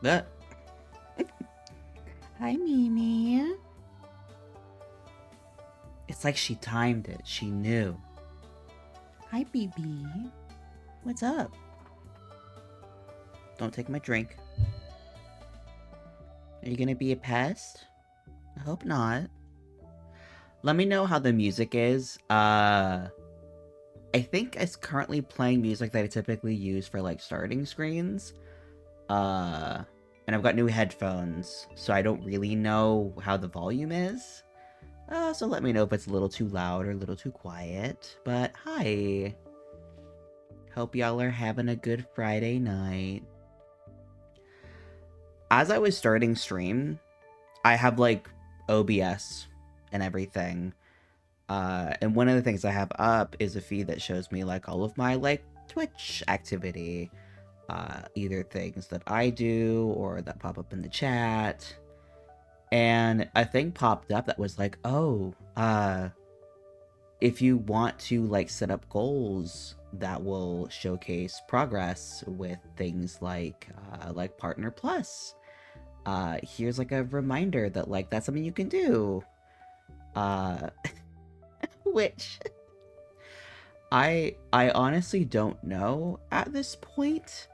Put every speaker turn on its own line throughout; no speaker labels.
Uh, Hi, Mimi. It's like she timed it. She knew. Hi, BB. What's up? Don't take my drink. Are you gonna be a pest? I hope not. Let me know how the music is. I think it's currently playing music that I typically use for like starting screens. Uh, and I've got new headphones, so I don't really know how the volume is. So let me know if it's a little too loud or a little too quiet. But hi. Hope y'all are having a good Friday night. As I was starting stream, I have like OBS and everything. And one of the things I have up is a feed that shows me like all of my like Twitch activity. Either things that I do or that pop up in the chat. And a thing popped up that was like, oh, if you want to like set up goals that will showcase progress with things like Partner Plus, here's like a reminder that like that's something you can do. Uh, which I honestly don't know at this point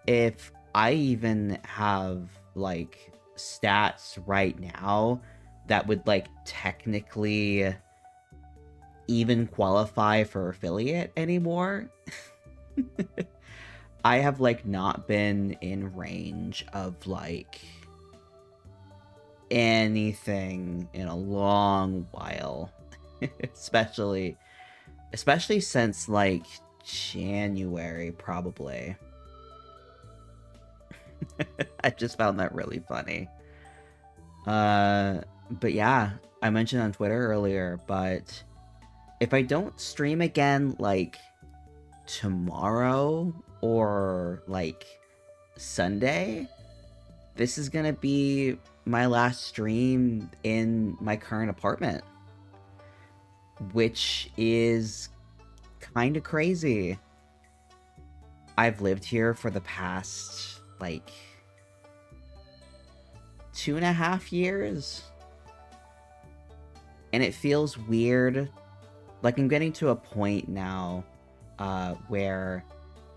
if I even have like stats right now that would like technically even qualify for affiliate anymore. I have like not been in range of like anything in a long while. especially especially since like January probably. I just found that really funny. But yeah, I mentioned on Twitter earlier, but if I don't stream again like tomorrow or like Sunday, this is gonna be my last stream in my current apartment, which is kind of crazy. I've lived here for the past like 2.5 years, and it feels weird. Like I'm getting to a point now where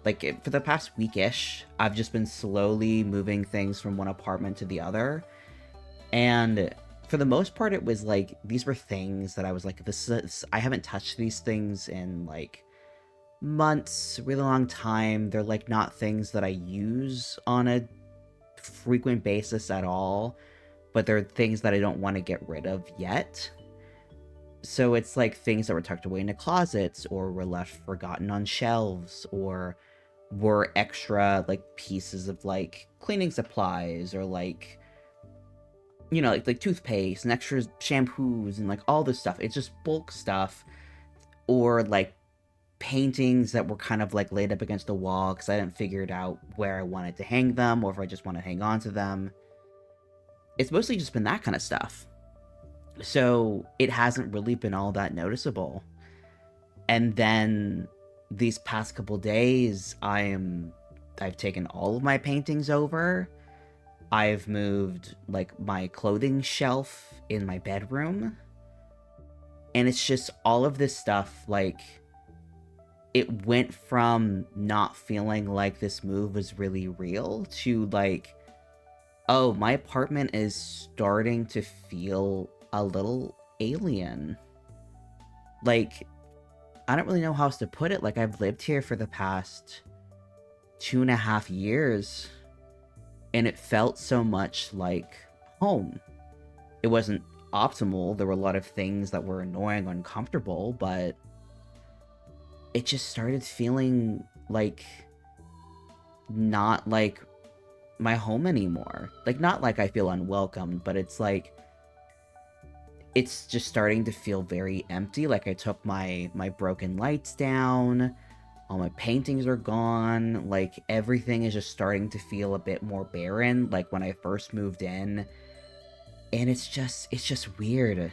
like for the past weekish, I've just been slowly moving things from one apartment to the other. And for the most part, it was like these were things that I was like, I haven't touched these things in like months, really long time. They're like not things that I use on a frequent basis at all, but they're things that I don't want to get rid of yet. So it's like things that were tucked away into closets or were left forgotten on shelves or were extra like pieces of like cleaning supplies or like like toothpaste and extra shampoos and like all this stuff. It's just bulk stuff or like paintings that were kind of like laid up against the wall because I didn't figure it out where I wanted to hang them or if I just want to hang on to them. It's mostly just been that kind of stuff. So it hasn't really been all that noticeable. And then these past couple days, I've taken all of my paintings over. I've moved like my clothing shelf in my bedroom. And it's just all of this stuff, like it went from not feeling like this move was really real to like, oh, my apartment is starting to feel a little alien. Like, I don't really know how else to put it. Like, I've lived here for the past 2.5 years, and it felt so much like home. It wasn't optimal. There were a lot of things that were annoying, uncomfortable, but it just started feeling like not like my home anymore. Like, not like I feel unwelcomed, but it's like it's just starting to feel very empty. Like I took my broken lights down, all my paintings are gone, like everything is just starting to feel a bit more barren like when I first moved in. And it's just weird.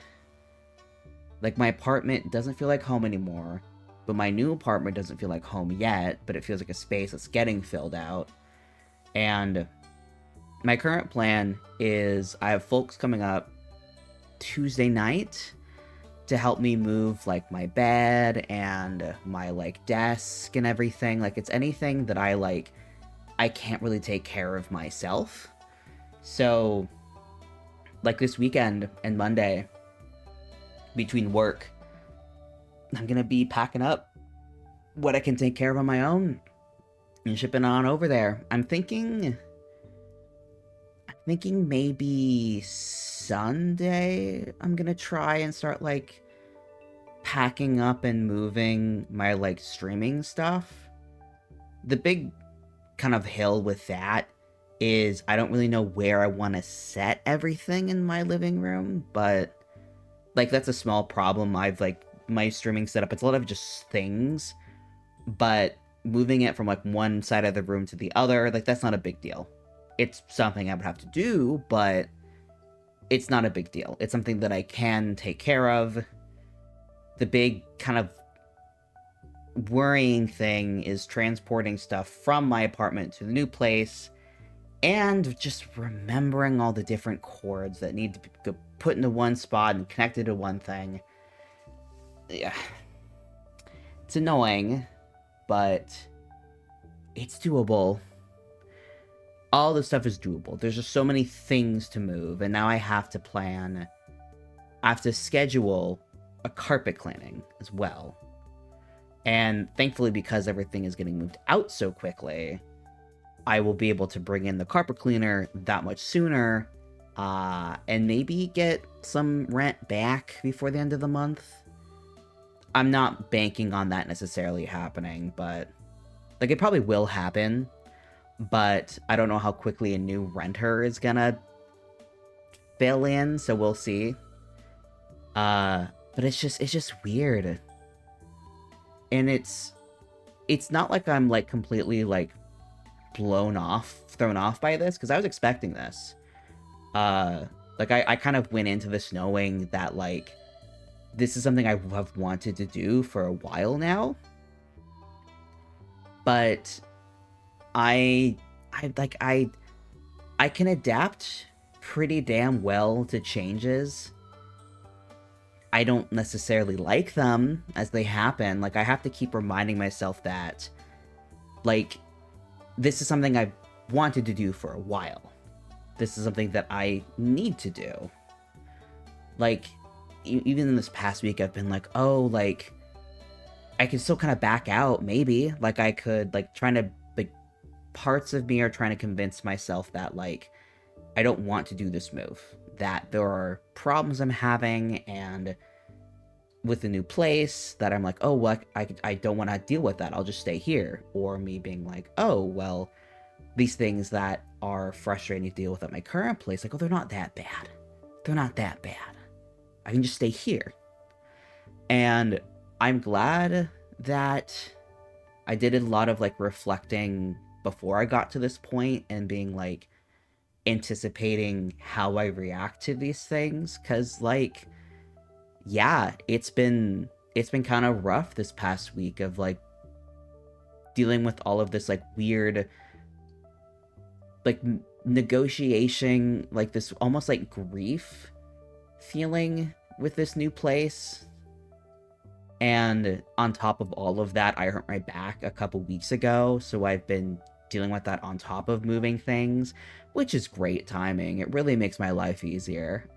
Like my apartment doesn't feel like home anymore, but my new apartment doesn't feel like home yet, but it feels like a space that's getting filled out. And My current plan is I have folks coming up Tuesday night to help me move like my bed and my like desk and everything. Like it's anything that I can't really take care of myself. So like this weekend and Monday between work, I'm gonna be packing up what I can take care of on my own and shipping on over there. I'm thinking maybe Sunday I'm gonna try and start like packing up and moving my like streaming stuff. The big kind of hill with that is I don't really know where I want to set everything in my living room, but like that's a small problem. I've like my streaming setup, it's a lot of just things, but moving it from like one side of the room to the other, like that's not a big deal. It's something I would have to do, but it's not a big deal. It's something that I can take care of. The big kind of worrying thing is transporting stuff from my apartment to the new place and just remembering all the different cords that need to be put into one spot and connected to one thing. Yeah. It's annoying, but it's doable. All this stuff is doable. There's just so many things to move, and now I have to schedule a carpet cleaning as well. And thankfully, because everything is getting moved out so quickly, I will be able to bring in the carpet cleaner that much sooner, and maybe get some rent back before the end of the month. I'm not banking on that necessarily happening, but like it probably will happen, but I don't know how quickly a new renter is gonna fill in, so we'll see. But it's just weird. And it's not like I'm like completely like thrown off by this, because I was expecting this. Like I kind of went into this knowing that like this is something I have wanted to do for a while now. But I can adapt pretty damn well to changes. I don't necessarily like them as they happen. Like I have to keep reminding myself that like this is something I've wanted to do for a while. This is something that I need to do. Like even in this past week I've been like, oh, like I can still kind of back out maybe. Like I could like trying to like parts of me are trying to convince myself that like I don't want to do this move, that there are problems I'm having and with the new place that I'm like, oh, well, I don't want to deal with that, I'll just stay here. Or me being like, oh, well, these things that are frustrating to deal with at my current place, like, oh, they're not that bad. They're not that bad. I can just stay here. And I'm glad that I did a lot of like reflecting before I got to this point and being like anticipating how I react to these things, because like yeah, it's been kind of rough this past week of like dealing with all of this like weird like negotiation, like this almost like grief feeling with this new place. And on top of all of that, I hurt my back a couple weeks ago, so I've been dealing with that on top of moving things, which is great timing. It really makes my life easier.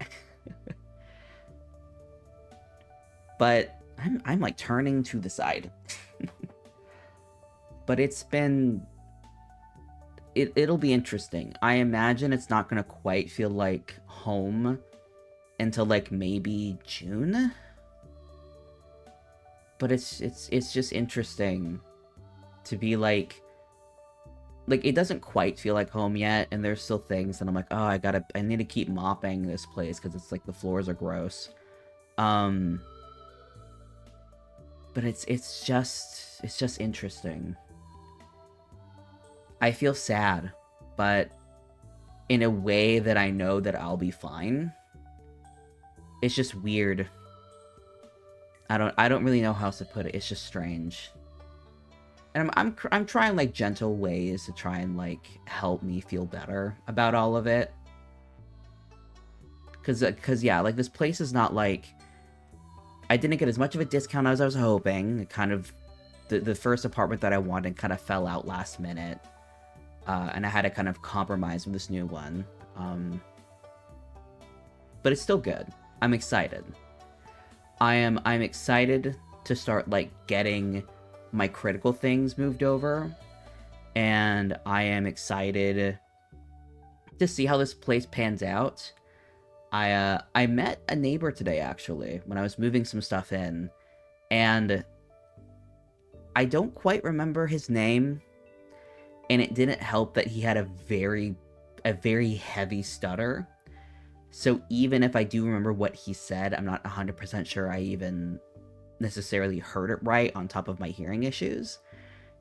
But I'm like turning to the side. But it'll be interesting. I imagine it's not gonna quite feel like home until like maybe June. But it's just interesting to be like it doesn't quite feel like home yet, and there's still things that I'm like, oh, I need to keep mopping this place because it's like the floors are gross. But it's just interesting. I feel sad, but in a way that I know that I'll be fine. It's just weird. I don't really know how else to put it. It's just strange. And I'm trying like gentle ways to try and like help me feel better about all of it. Cause yeah, like this place is not like, I didn't get as much of a discount as I was hoping. It kind of, the first apartment that I wanted kind of fell out last minute. And I had to kind of compromise with this new one. But it's still good. I'm excited. I'm excited to start like getting my critical things moved over, and I am excited to see how this place pans out. I met a neighbor today actually when I was moving some stuff in, and I don't quite remember his name, and it didn't help that he had a very heavy stutter. So even if I do remember what he said, I'm not 100% sure I even necessarily heard it right on top of my hearing issues.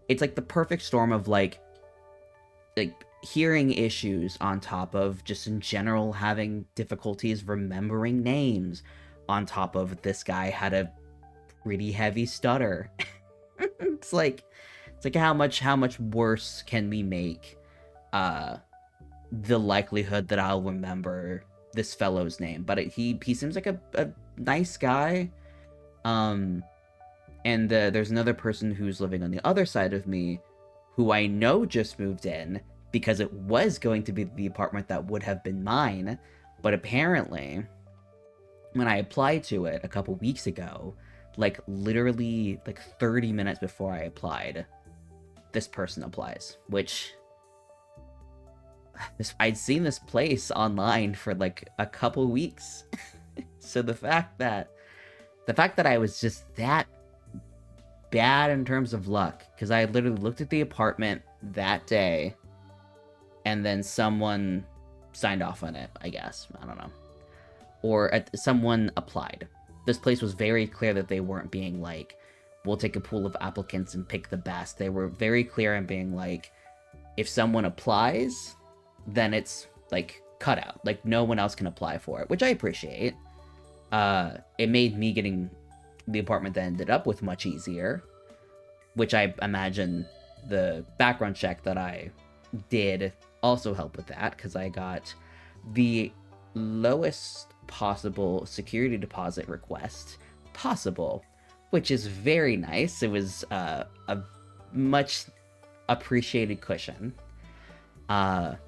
It's like the perfect storm of like hearing issues on top of just in general having difficulties remembering names on top of this guy had a pretty heavy stutter. It's like how much worse can we make the likelihood that I'll remember this fellow's name? But he seems like a nice guy. And there's another person who's living on the other side of me who I know just moved in because it was going to be the apartment that would have been mine, but apparently when I applied to it a couple weeks ago, like literally like 30 minutes before I applied, this person applies, which I'd seen this place online for like a couple weeks. So the fact that I was just that bad in terms of luck, because I literally looked at the apartment that day and then someone signed off on it, I guess. I don't know. Or someone applied. This place was very clear that they weren't being like, we'll take a pool of applicants and pick the best. They were very clear in being like, if someone applies, then it's like cut out. Like no one else can apply for it, which I appreciate. It made me getting the apartment that I ended up with much easier, which I imagine the background check that I did also helped with that, because I got the lowest possible security deposit request possible, which is very nice. It was a much appreciated cushion. And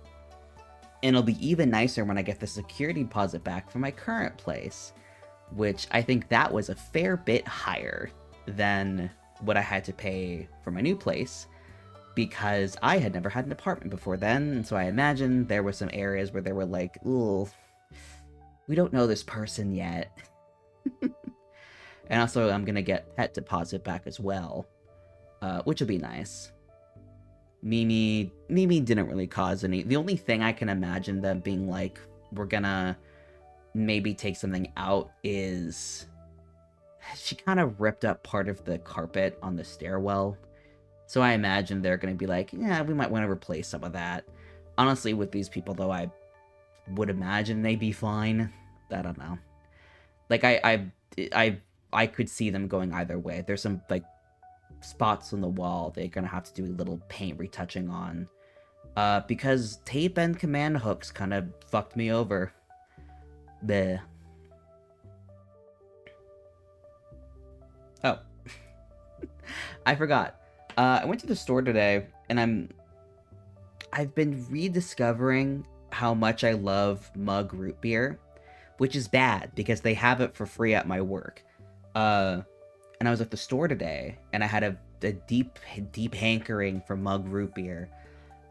it'll be even nicer when I get the security deposit back from my current place, which I think that was a fair bit higher than what I had to pay for my new place, because I had never had an apartment before then, and so I imagine there were some areas where they were like, ooh, we don't know this person yet. And also I'm gonna get pet deposit back as well, which will be nice. Mimi didn't really cause any. The only thing I can imagine them being like, we're gonna maybe take something out, is she kind of ripped up part of the carpet on the stairwell. So I imagine they're going to be like, yeah, we might want to replace some of that. Honestly, with these people, though, I would imagine they'd be fine. I don't know. Like, I could see them going either way. There's some, like, spots on the wall they're going to have to do a little paint retouching on. Because tape and command hooks kind of fucked me over. Bleh. Oh. I forgot. I went to the store today, and I've been rediscovering how much I love mug root beer, which is bad because they have it for free at my work. And I was at the store today, and I had a deep hankering for mug root beer.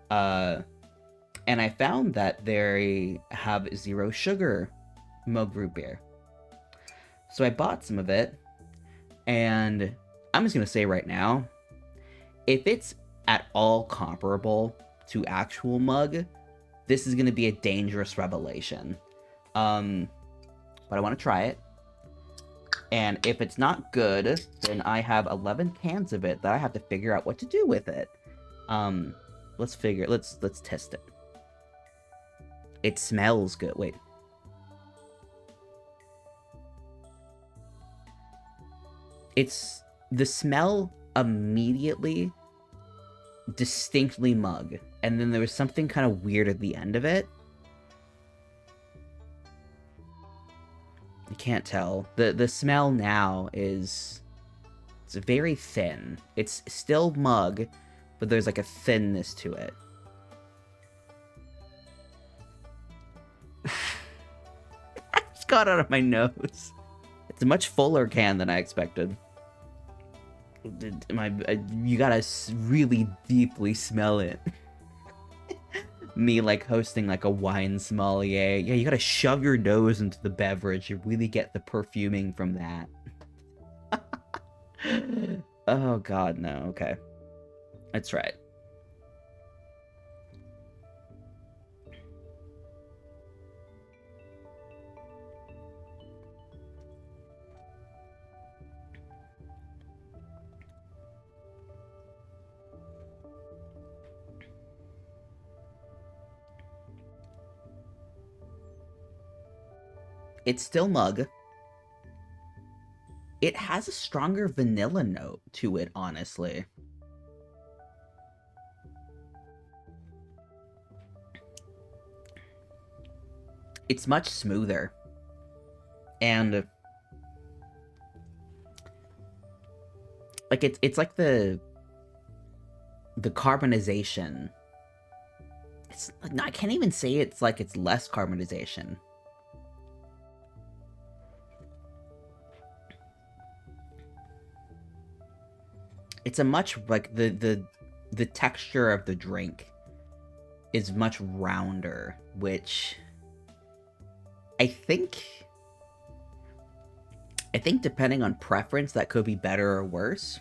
And I found that they have 0 sugar mug root beer. So I bought some of it, and I'm just gonna say right now, if it's at all comparable to actual mug, this is going to be a dangerous revelation. But I want to try it. And if it's not good, then I have 11 cans of it that I have to figure out what to do with it. Let's test it. It smells good. Wait. It's the smell immediately distinctly mug, and then there was something kind of weird at the end of it. You can't tell. The smell now is... It's very thin. It's still mug, but there's like a thinness to it. I just got out of my nose. It's a much fuller can than I expected. You gotta really deeply smell it. Me, like, hosting, like, a wine sommelier. Yeah, you gotta shove your nose into the beverage. You really get the perfuming from that. Oh, God, no. Okay. That's right. It's still mug. It has a stronger vanilla note to it, honestly. It's much smoother. And like it's like the carbonization. It's I can't even say it's like it's less carbonization. It's a much, like, the texture of the drink is much rounder, which I think depending on preference, that could be better or worse.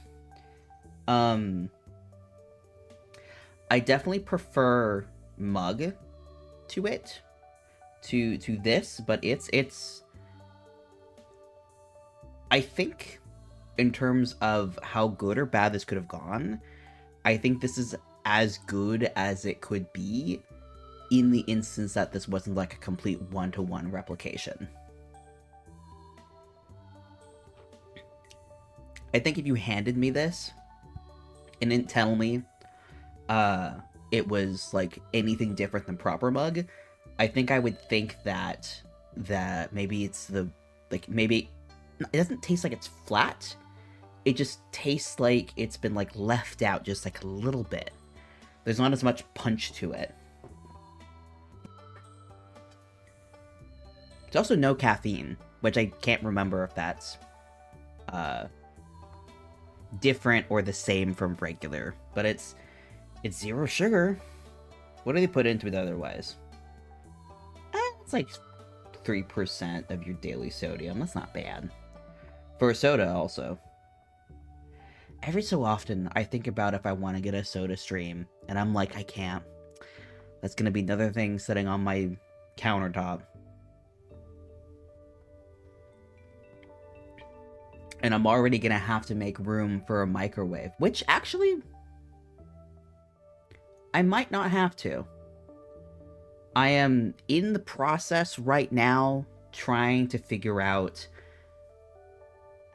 I definitely prefer mug to it, to this, but it's I think in terms of how good or bad this could have gone, I think this is as good as it could be in the instance that this wasn't like a complete one-to-one replication. I think if you handed me this and didn't tell me it was like anything different than proper mug, I think I would think that maybe it's maybe it doesn't taste like it's flat. It just tastes like it's been like left out just like a little bit. There's not as much punch to it. There's also no caffeine, which I can't remember if that's different or the same from regular, but it's zero sugar. What do they put into it otherwise? It's like 3% of your daily sodium. That's not bad. For a soda, also. Every so often, I think about if I want to get a soda stream, and I'm like, I can't. That's gonna be another thing sitting on my countertop. And I'm already gonna have to make room for a microwave, which actually, I might not have to. I am in the process right now trying to figure out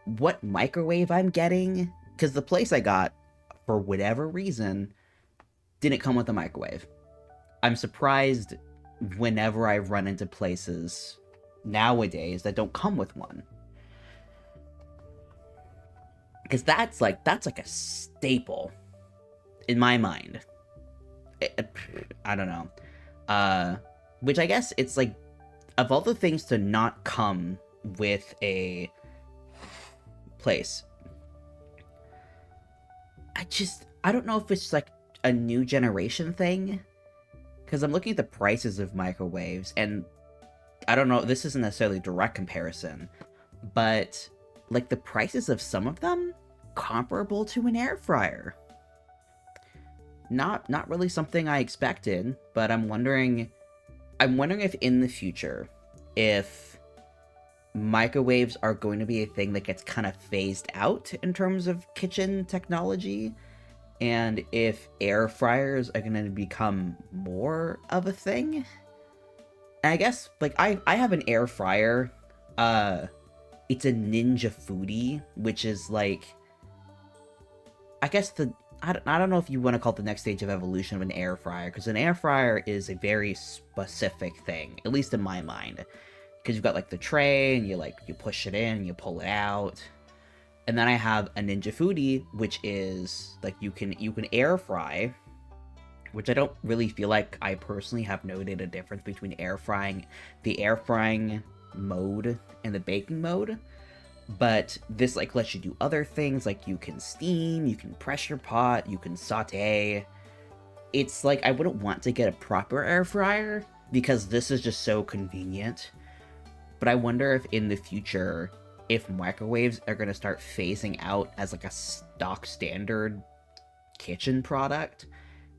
what microwave I'm getting, because the place I got, for whatever reason, didn't come with a microwave. I'm surprised whenever I run into places nowadays that don't come with one. Because that's like a staple in my mind. I don't know. Which I guess it's like, of all the things to not come with a place, I don't know if it's like a new generation thing. Because I'm looking at the prices of microwaves, and I don't know, this isn't necessarily a direct comparison, but like the prices of some of them comparable to an air fryer. Not really something I expected, but I'm wondering if in the future, if microwaves are going to be a thing that gets kind of phased out in terms of kitchen technology, and if air fryers are going to become more of a thing. And I guess, like, I have an air fryer. It's a Ninja Foodie, which is like, I guess I don't know if you want to call it the next stage of evolution of an air fryer, because an air fryer is a very specific thing, at least in my mind. Because you've got like the tray, and you push it in, you pull it out. And then I have a Ninja Foodie, which is like you can air fry, which I don't really feel like I personally have noted a difference between the air frying mode and the baking mode. But this like lets you do other things, like you can steam, you can pressure pot, you can saute. It's like I wouldn't want to get a proper air fryer because this is just so convenient. But I wonder if in the future, if microwaves are going to start phasing out as like a stock standard kitchen product,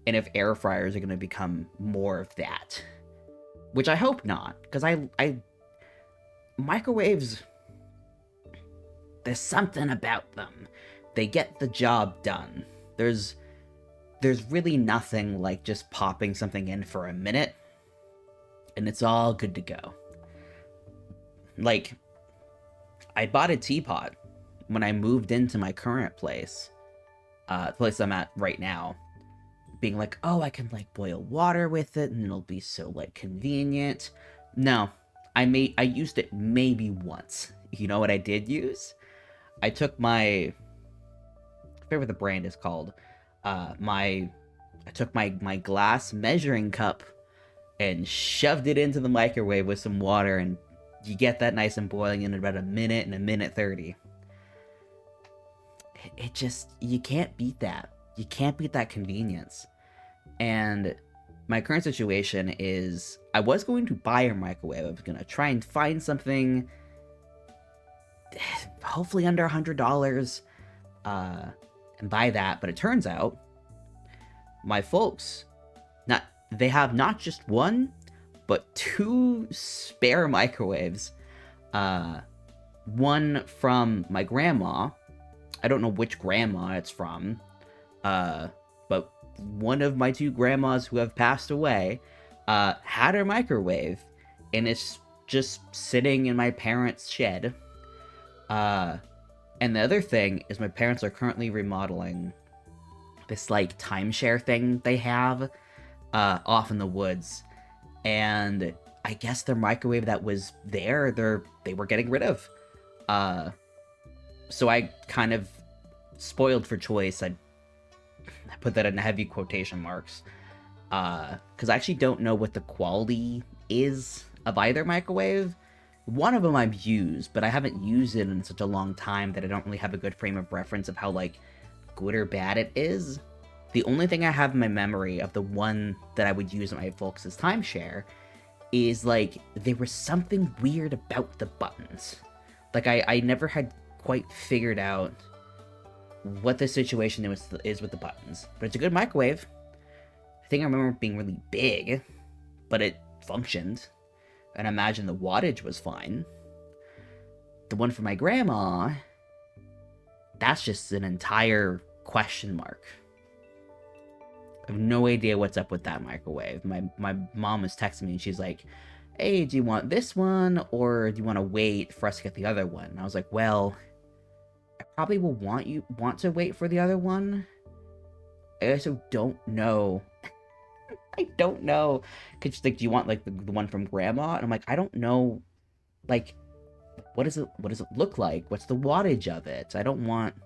and if air fryers are going to become more of that. Which I hope not, because I microwaves, there's something about them. They get the job done. There's really nothing like just popping something in for a minute, and it's all good to go. Like, I bought a teapot when I moved into my current place, the place I'm at right now, being like, oh, I can like boil water with it and it'll be so like convenient. No, I used it maybe once. You know what I did use? I took I forget what the brand is called. I took my glass measuring cup and shoved it into the microwave with some water, and you get that nice and boiling in about a minute and a minute 30. It just, you can't beat that. You can't beat that convenience. And my current situation is I was going to buy a microwave. I was going to try and find something hopefully under $100 and buy that. But it turns out my folks, they have not just one, but two spare microwaves. One from my grandma. I don't know which grandma it's from. But one of my two grandmas who have passed away had her microwave, and it's just sitting in my parents' shed. And the other thing is my parents are currently remodeling this like timeshare thing they have off in the woods. And I guess their microwave that was there, they were getting rid of. So I kind of spoiled for choice. I put that in heavy quotation marks. Because I actually don't know what the quality is of either microwave. One of them I've used, but I haven't used it in such a long time that I don't really have a good frame of reference of how, like, good or bad it is. The only thing I have in my memory of the one that I would use at my folks' timeshare is, like, there was something weird about the buttons. Like, I never had quite figured out what the situation is with the buttons. But it's a good microwave. I think I remember it being really big, but it functioned. And I imagine the wattage was fine. The one for my grandma, that's just an entire question mark. I have no idea what's up with that microwave. My mom was texting me and she's like, hey, do you want this one or do you want to wait for us to get the other one? And I was like, well, I probably will want to wait for the other one. I also don't know. I don't know. Cause she's like, do you want like the one from grandma? And I'm like, I don't know. Like, what does it look like? What's the wattage of it? I don't want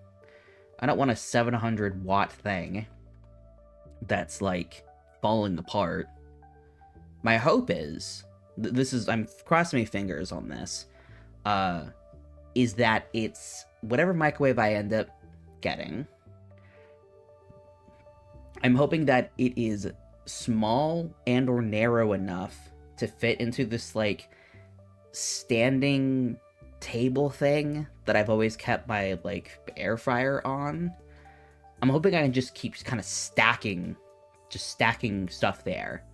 a 700 watt thing that's like falling apart. My hope is, I'm crossing my fingers on this, is that it's whatever microwave I end up getting, I'm hoping that it is small and or narrow enough to fit into this like standing table thing that I've always kept my like air fryer on. I'm hoping I can just keep kind of stacking stuff there.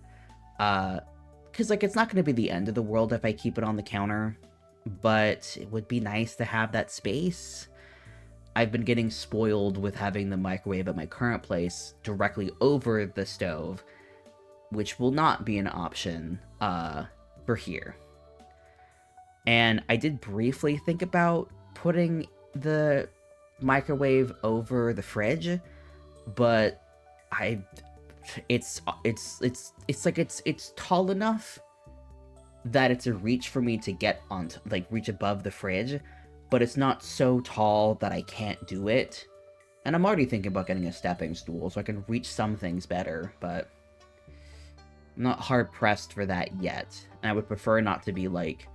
Because like it's not going to be the end of the world if I keep it on the counter, but it would be nice to have that space. I've been getting spoiled with having the microwave at my current place directly over the stove, which will not be an option for here. And I did briefly think about putting the microwave over the fridge, but I it's like it's tall enough that it's a reach for me to get on, like, reach above the fridge, but it's not so tall that I can't do it. And I'm already thinking about getting a stepping stool so I can reach some things better, but I'm not hard pressed for that yet. And I would prefer not to be like,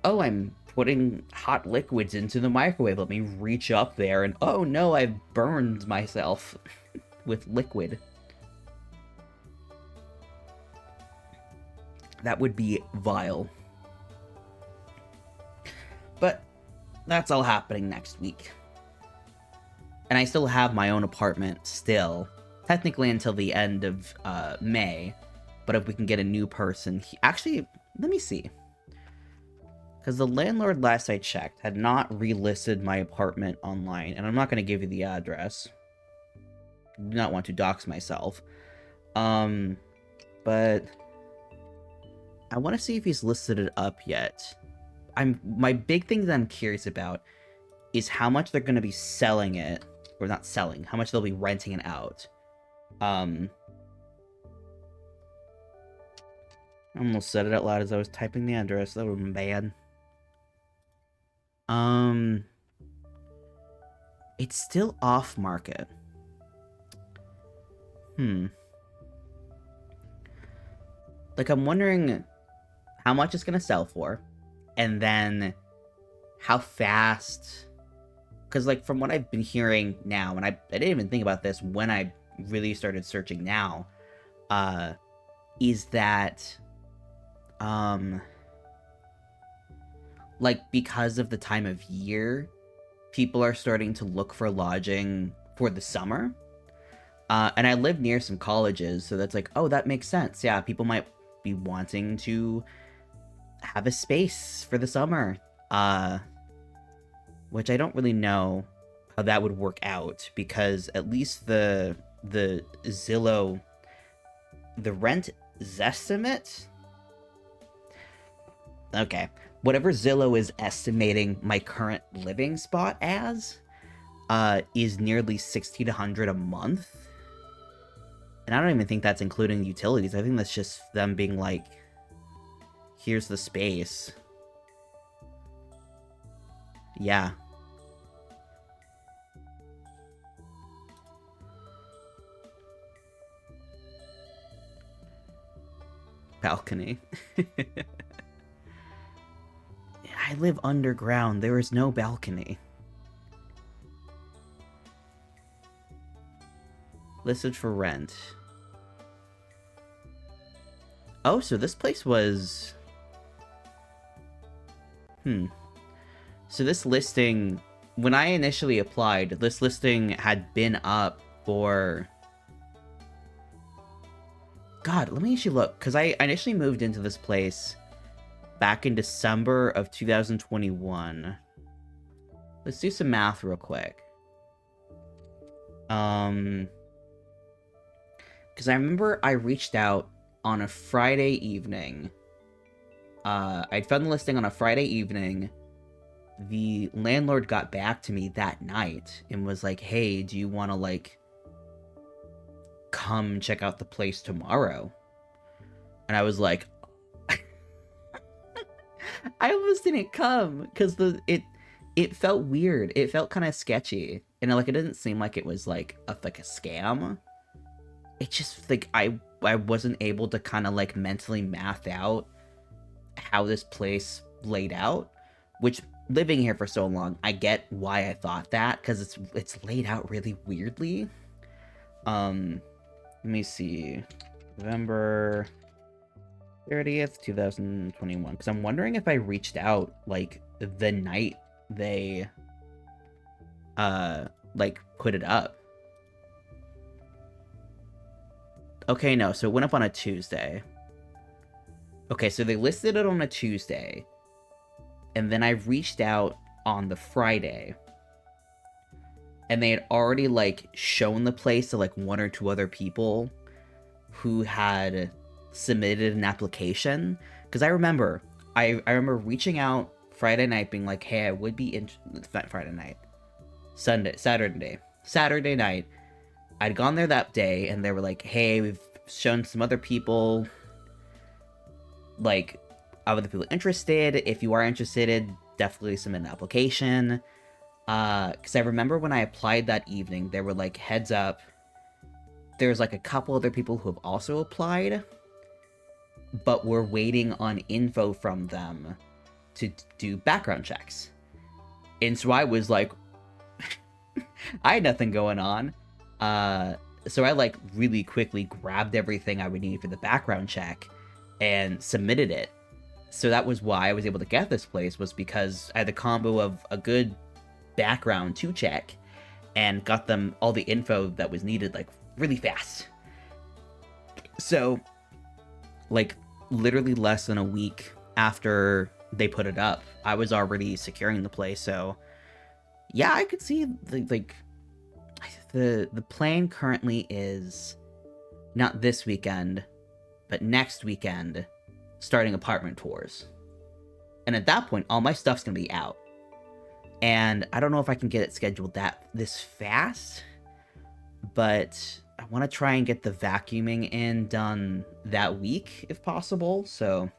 oh, I'm putting hot liquids into the microwave, let me reach up there, and oh no, I've burned myself with liquid. That would be vile. But that's all happening next week. And I still have my own apartment still, technically until the end of May. But if we can get a new person... Actually, let me see. Because the landlord, last I checked, had not relisted my apartment online. And I'm not going to give you the address. I do not want to dox myself. But I want to see if he's listed it up yet. My big thing that I'm curious about is how much they're going to be selling it. Or not selling, how much they'll be renting it out. I almost said it out loud as I was typing the address. That would have been bad. It's still off market. Like, I'm wondering how much it's gonna sell for, and then how fast... Because, like, from what I've been hearing now, and I didn't even think about this when I really started searching now, is that, like, because of the time of year, people are starting to look for lodging for the summer. And I live near some colleges, so that's like, oh, that makes sense. Yeah, people might be wanting to have a space for the summer. Which I don't really know how that would work out, because at least the Zillow, the rent Zestimate? Okay. Whatever Zillow is estimating my current living spot as, is nearly $1,600 a month. And I don't even think that's including utilities. I think that's just them being like, here's the space. Yeah. Balcony. I live underground. There is no balcony. Listed for rent. Oh, so this place was... So this listing, when I initially applied, this listing had been up for... God, let me actually look, because I initially moved into this place back in December of 2021. Let's do some math real quick. Because I remember I reached out on a Friday evening. I'd found the listing on a Friday evening. The landlord got back to me that night and was like, hey, do you want to, like, come check out the place tomorrow? And I was like, I almost didn't come, because it felt weird. It felt kind of sketchy. And, like, it didn't seem like it was, like a scam. It just, like, I wasn't able to kind of, like, mentally math out how this place laid out, which, living here for so long, I get why I thought that, because it's laid out really weirdly. Let me see. November 30th, 2021. Because I'm wondering if I reached out, like, the night they, like, put it up. Okay, no, so it went up on a Tuesday. Okay, so they listed it on a Tuesday. And then I reached out on the Friday. And they had already, like, shown the place to, like, one or two other people who had submitted an application. Because I remember reaching out Friday night being like, hey, I would be not Friday night. Saturday night. I'd gone there that day, and they were like, hey, we've shown some other people, like, other people interested. If you are interested, definitely submit an application. Because I remember when I applied that evening, they were like, heads up, there's like a couple other people who have also applied, but we're waiting on info from them to do background checks. And so I was like, I had nothing going on. So I like really quickly grabbed everything I would need for the background check and submitted it. So that was why I was able to get this place, was because I had the combo of a good background to check and got them all the info that was needed like really fast. So like literally less than a week after they put it up, I was already securing the place. So yeah, I could see the plan currently is not this weekend, but next weekend, starting apartment tours. And at that point, all my stuff's gonna be out. And I don't know if I can get it scheduled this fast, but I want to try and get the vacuuming in done that week if possible. So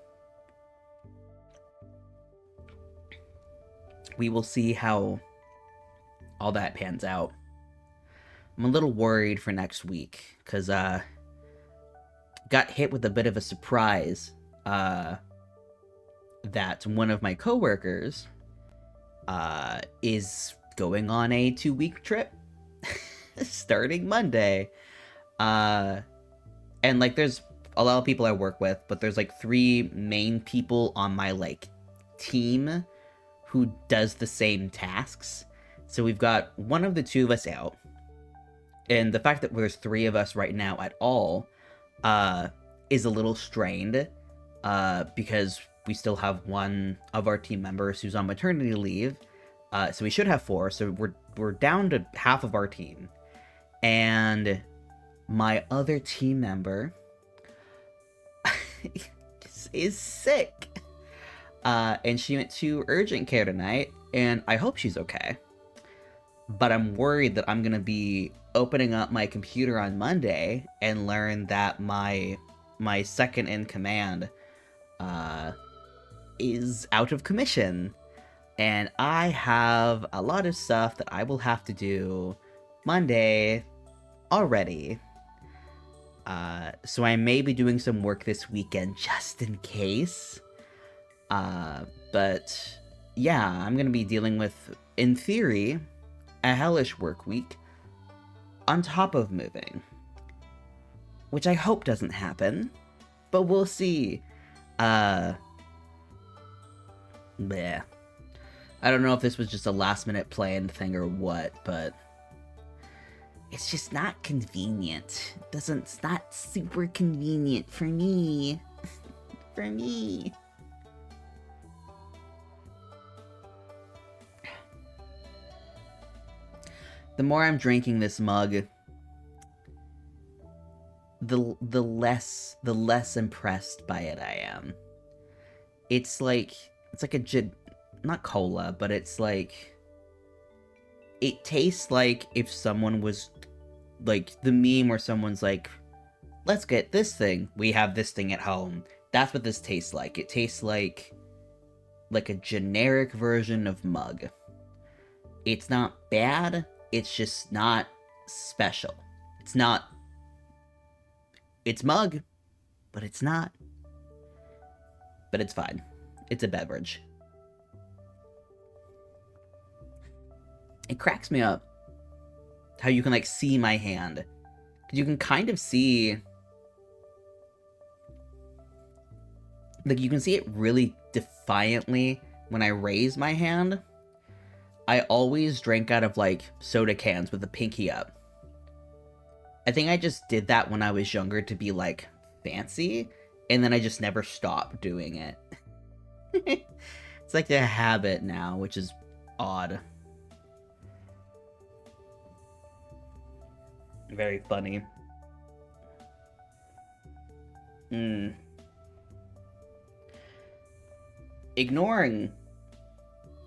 we will see how all that pans out. I'm a little worried for next week because got hit with a bit of a surprise that one of my coworkers is going on a 2-week trip starting Monday. And like there's a lot of people I work with, but there's like 3 main people on my like team who does the same tasks. So we've got one of the 2 of us out. And the fact that there's 3 of us right now at all is a little strained because we still have one of our team members who's on maternity leave. So we should have 4. So we're down to half of our team. And my other team member is sick. And she went to urgent care tonight, and I hope she's okay. But I'm worried that I'm going to be opening up my computer on Monday and learn that my second in command is out of commission. And I have a lot of stuff that I will have to do Monday already. So I may be doing some work this weekend just in case. But yeah, I'm going to be dealing with, in theory, a hellish work week on top of moving. Which I hope doesn't happen, but we'll see. Bleh. I don't know if this was just a last-minute planned thing or what, but it's just not convenient. It's not super convenient for me. For me. The more I'm drinking this mug, the less impressed by it I am. It's like a not cola, but it's like, it tastes like if someone was like the meme where someone's like, let's get this thing, we have this thing at home. That's what this tastes like. It tastes like a generic version of mug. It's not bad, it's just not special. It's mug, but it's not. But it's fine. It's a beverage. It cracks me up how you can like see my hand. You can kind of see, like, you can see it really defiantly when I raise my hand. I always drank out of like soda cans with the pinky up. I think I just did that when I was younger to be like fancy, and then I just never stopped doing it. It's like a habit now, which is odd. Very funny. Ignoring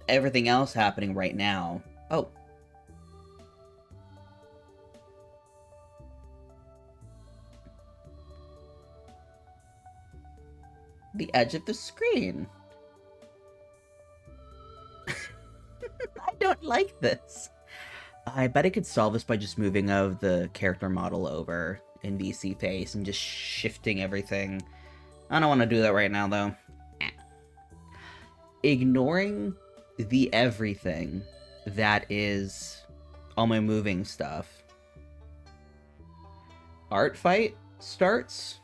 everything else happening right now. Oh. the edge of the screen. I don't like this. I bet I could solve this by just moving of the character model over in VC Face and just shifting everything. I don't want to do that right now, though. Ignoring the everything that is all my moving stuff. Art fight starts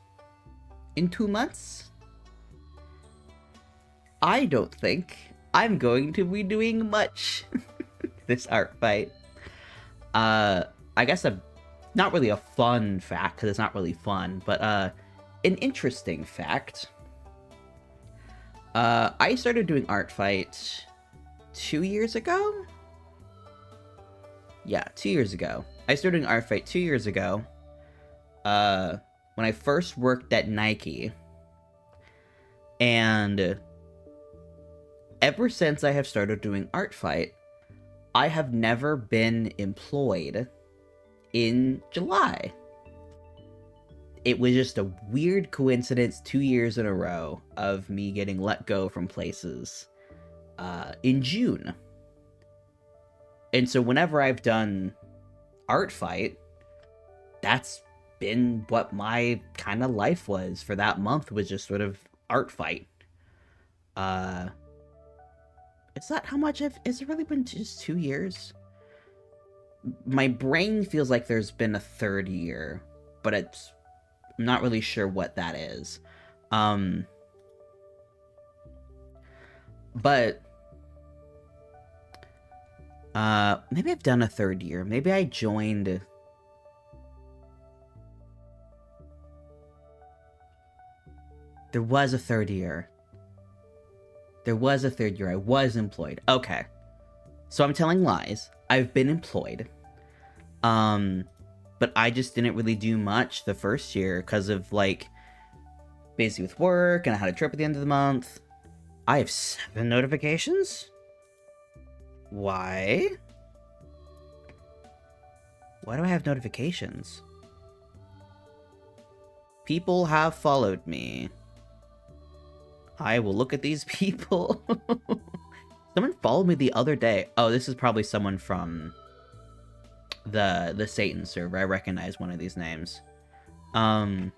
in 2 months. I don't think I'm going to be doing much this art fight. I guess not really a fun fact, because it's not really fun, but an interesting fact. I started doing art fight 2 years ago? Yeah, 2 years ago. I started doing art fight 2 years ago, when I first worked at Nike. And ever since I have started doing art fight, I have never been employed in July. It was just a weird coincidence 2 years in a row of me getting let go from places in June. And so whenever I've done art fight, that's been what my kind of life was for that month, was just sort of art fight. Is that how much has it really been just 2 years? My brain feels like there's been a third year, but I'm not really sure what that is. But maybe I've done a third year. Maybe I joined. There was a third year. There was a third year. I was employed. Okay. So I'm telling lies. I've been employed. But I just didn't really do much the first year because of, like, busy with work, and I had a trip at the end of the month. I have 7 notifications? Why? Why do I have notifications? People have followed me. I will look at these people. Someone followed me the other day. Oh, this is probably someone from the Satan server. I recognize one of these names. But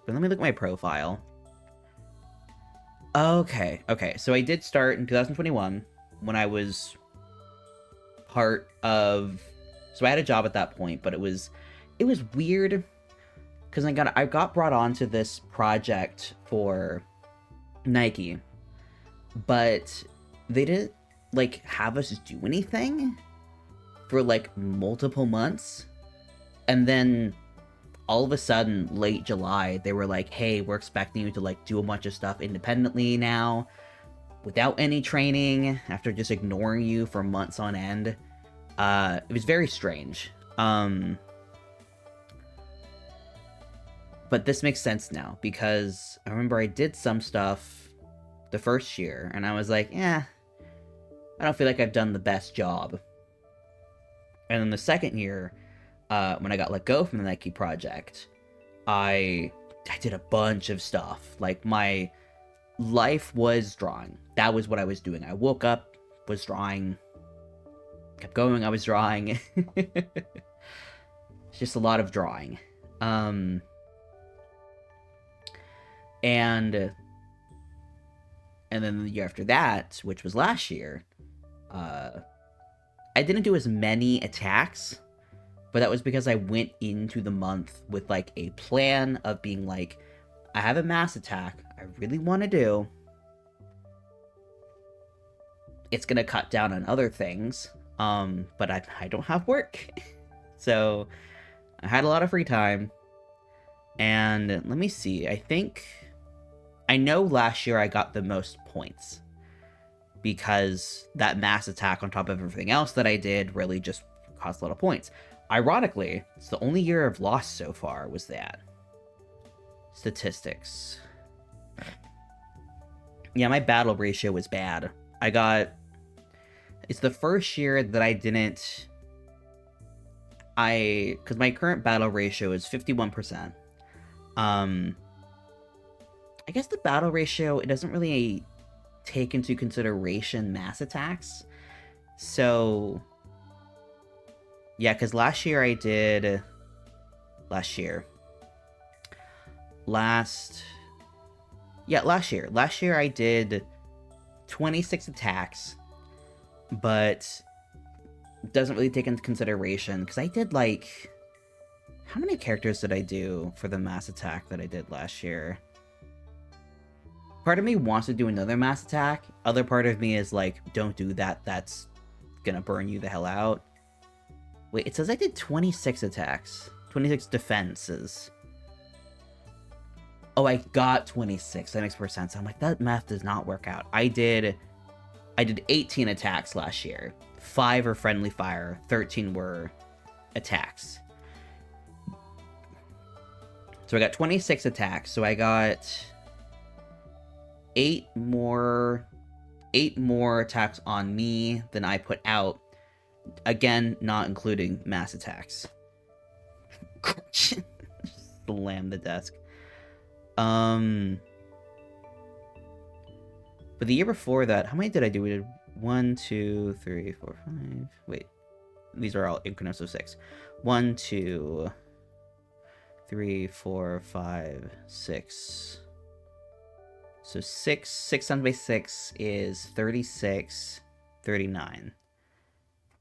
let me look at my profile. Okay. So I did start in 2021 when I was part of. So I had a job at that point, but it was weird because I got brought onto this project for Nike, but they didn't like have us do anything for like multiple months, and then all of a sudden late July they were like, hey, we're expecting you to like do a bunch of stuff independently now without any training after just ignoring you for months on end. It was very strange. But this makes sense now, because I remember I did some stuff the first year, and I was like, I don't feel like I've done the best job. And then the second year, when I got let go from the Nike project, I did a bunch of stuff. Like, my life was drawing. That was what I was doing. I woke up, was drawing, kept going, I was drawing. It's just a lot of drawing. And then the year after that, which was last year, I didn't do as many attacks, but that was because I went into the month with like a plan of being like, I have a mass attack I really want to do. It's gonna cut down on other things, but I don't have work. So I had a lot of free time. And let me see, I know last year I got the most points because that mass attack on top of everything else that I did really just cost a lot of points. Ironically, it's the only year I've lost so far was that. Statistics. Yeah, my battle ratio was bad. It's the first year that I didn't... because my current battle ratio is 51%. I guess the battle ratio, it doesn't really take into consideration mass attacks. So, yeah, because last year I did... Last year I did 26 attacks, but doesn't really take into consideration, because I did, like... How many characters did I do for the mass attack that I did last year? Part of me wants to do another mass attack. Other part of me is like, don't do that. That's gonna burn you the hell out. Wait, it says I did 26 attacks. 26 defenses. Oh, I got 26. That makes more sense. I'm like, that math does not work out. I did 18 attacks last year. 5 are friendly fire. 13 were attacks. So I got 26 attacks. So I got 8 more attacks on me than I put out. Again, not including mass attacks. Slam the desk. But the year before that, how many did I do? We did 1, 2, 3, 4, 5. Wait, these are all increments of 6. 1, 2, 3, 4, 5, 6. So 6 times by 6 is 36, 39.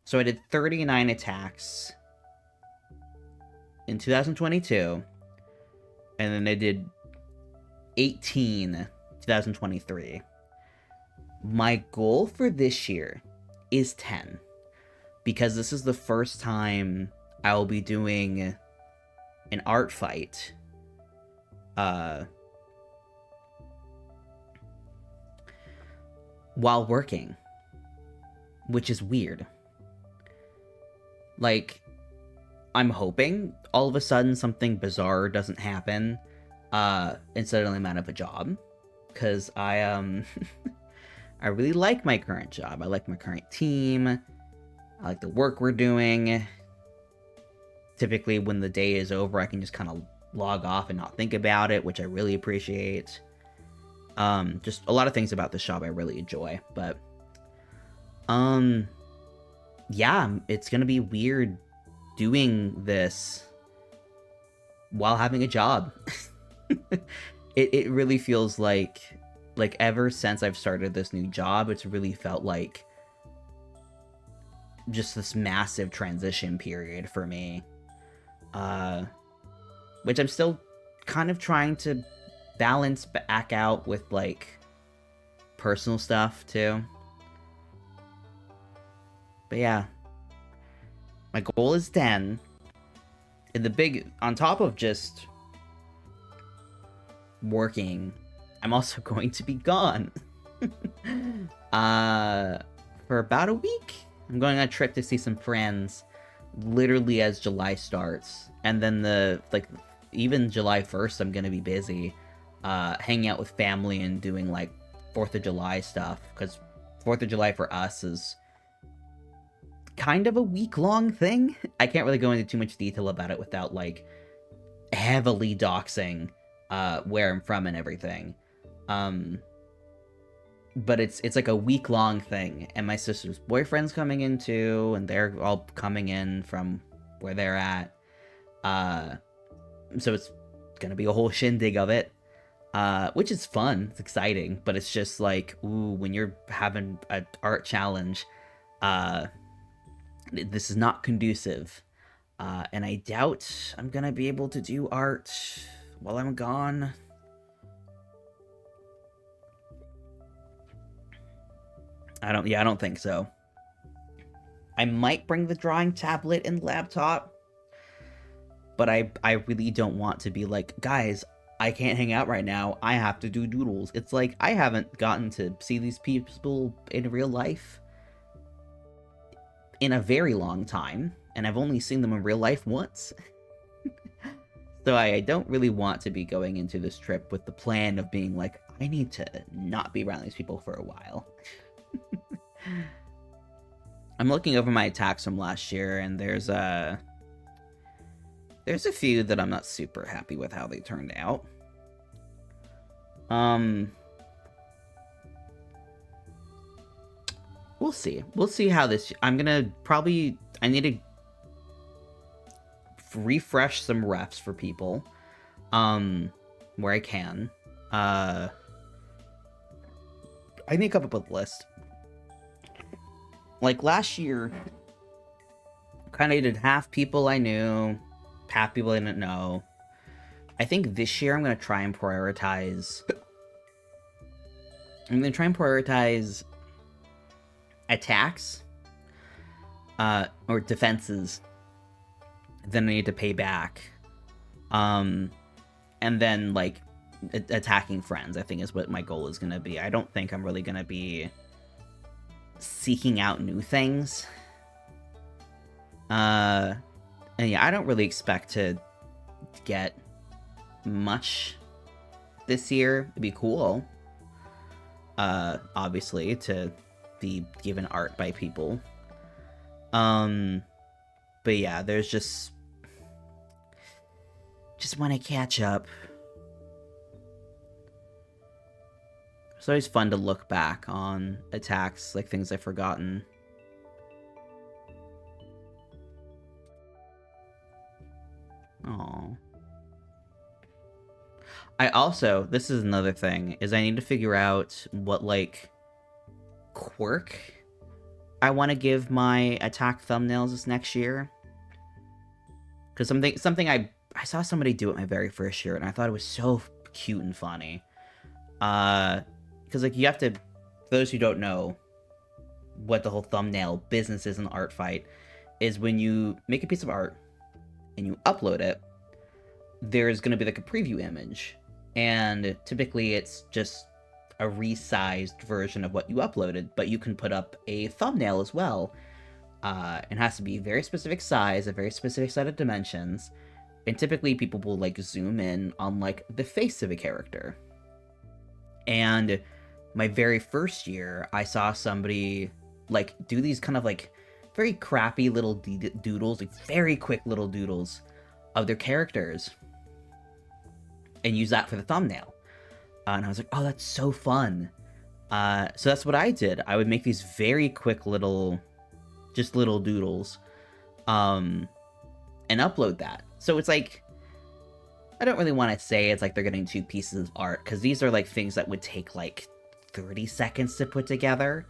So I did 39 attacks in 2022, and then I did 18 2023. My goal for this year is 10, because this is the first time I will be doing an art fight while working, which is weird. Like, I'm hoping all of a sudden something bizarre doesn't happen, and suddenly I'm out of a job, because I I really like my current job. I like my current team. I like the work we're doing. Typically, when the day is over, I can just kind of log off and not think about it, which I really appreciate. Just a lot of things about this job I really enjoy, but yeah, it's gonna be weird doing this while having a job. It really feels like ever since I've started this new job, it's really felt like just this massive transition period for me, which I'm still kind of trying to balance back out with, like, personal stuff too. But yeah, my goal is 10. And the big, on top of just working, I'm also going to be gone for about a week. I'm going on a trip to see some friends literally as July starts, and then even July 1st I'm gonna be busy hanging out with family and doing, like, 4th of July stuff, because 4th of July for us is kind of a week-long thing. I can't really go into too much detail about it without, like, heavily doxing where I'm from and everything. But it's like a week-long thing, and my sister's boyfriend's coming in too, and they're all coming in from where they're at. So it's gonna be a whole shindig of it, which is fun. It's exciting, but it's just like, ooh, when you're having an art challenge, this is not conducive, and I doubt I'm gonna be able to do art while I'm gone. I don't think so. I might bring the drawing tablet and laptop, but I really don't want to be like, guys, I can't hang out right now. I have to do doodles. It's like, I haven't gotten to see these people in real life in a very long time, and I've only seen them in real life once. So I don't really want to be going into this trip with the plan of being like, I need to not be around these people for a while. I'm looking over my attacks from last year, and there's a few that I'm not super happy with how they turned out. Um, we'll see. We'll see how this. I'm gonna probably. I need to refresh some refs for people. Where I can. I need to come up with a list. Like last year, kind of did half people I knew, half people I didn't know. I think this year I'm gonna try and prioritize. I'm gonna try and prioritize attacks, or defenses. Then I need to pay back, and then like attacking friends. I think is what my goal is gonna be. I don't think I'm really gonna be seeking out new things. And yeah, I don't really expect to get much this year. It'd be cool, obviously, to be given art by people. But yeah, there's just want to catch up. It's always fun to look back on attacks, like things I've forgotten. Oh. I also, this is another thing, is I need to figure out what, like, quirk I want to give my attack thumbnails this next year. Because something I saw somebody do it my very first year, and I thought it was so cute and funny. Because, like, you have to, for those who don't know what the whole thumbnail business is in art fight, is when you make a piece of art and you upload it, there's going to be like a preview image. And typically it's just a resized version of what you uploaded, but you can put up a thumbnail as well. It has to be a very specific size, a very specific set of dimensions. And typically people will like zoom in on like the face of a character. And my very first year, I saw somebody like do these kind of like very crappy little doodles, like very quick little doodles of their characters, and use that for the thumbnail. And I was like, oh, that's so fun. So that's what I did. I would make these very quick little doodles, and upload that. So it's like, I don't really want to say it's like they're getting 2 pieces of art, because these are like things that would take like 30 seconds to put together.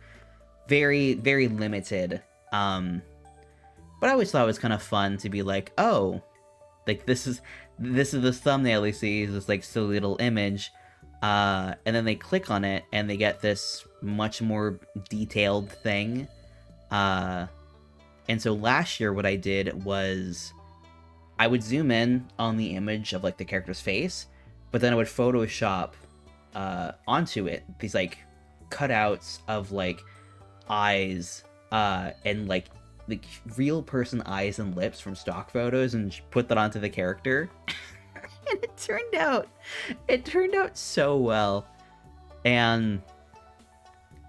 Very, very limited. But I always thought it was kind of fun to be like, oh, like this is the thumbnail they see, is this like silly little image. And then they click on it and they get this much more detailed thing. And so last year what I did was I would zoom in on the image of like the character's face, but then I would Photoshop onto it these like cutouts of like eyes, and like real person eyes and lips from stock photos, and put that onto the character. And it turned out so well. And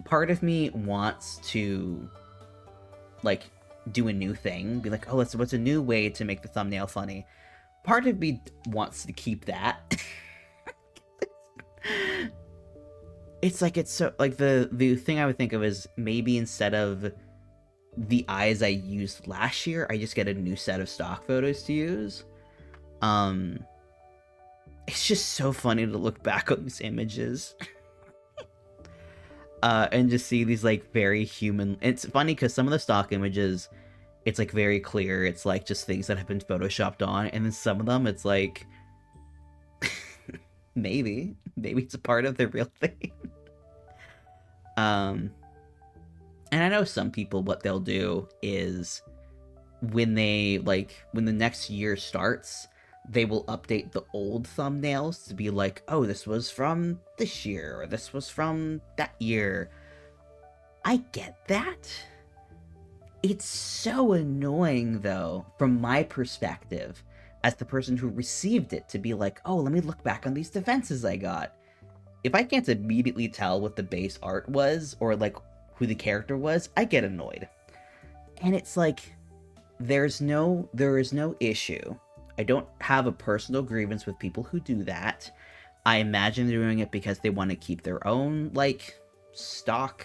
part of me wants to like do a new thing, be like, oh, what's a new way to make the thumbnail funny. Part of me wants to keep that. It's like, it's so like the thing I would think of is maybe instead of the eyes I used last year, I just get a new set of stock photos to use. It's just so funny to look back on these images. And just see these like very human. It's funny because some of the stock images, it's like very clear. It's like just things that have been photoshopped on, and then some of them it's like maybe it's a part of the real thing. And I know some people, what they'll do is when the next year starts, they will update the old thumbnails to be like, oh, this was from this year, or this was from that year. I get that. It's so annoying, though, from my perspective, as the person who received it, to be like, oh, let me look back on these defenses I got. If I can't immediately tell what the base art was, or like who the character was, I get annoyed. And it's like, there is no issue. I don't have a personal grievance with people who do that. I imagine they're doing it because they want to keep their own, like, stock,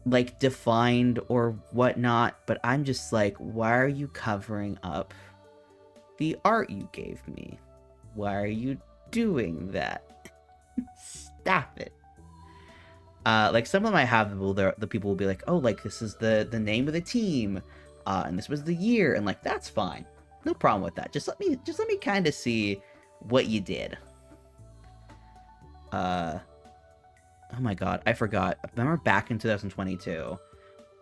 like, defined or whatnot, but I'm just like, why are you covering up the art you gave me? Why are you doing that? Stop it. Like, some of them I have, the people will be like, oh, like, this is the name of the team, and this was the year, and, like, that's fine. No problem with that. Just let me kind of see what you did. Oh my god, I forgot. Remember back in 2022,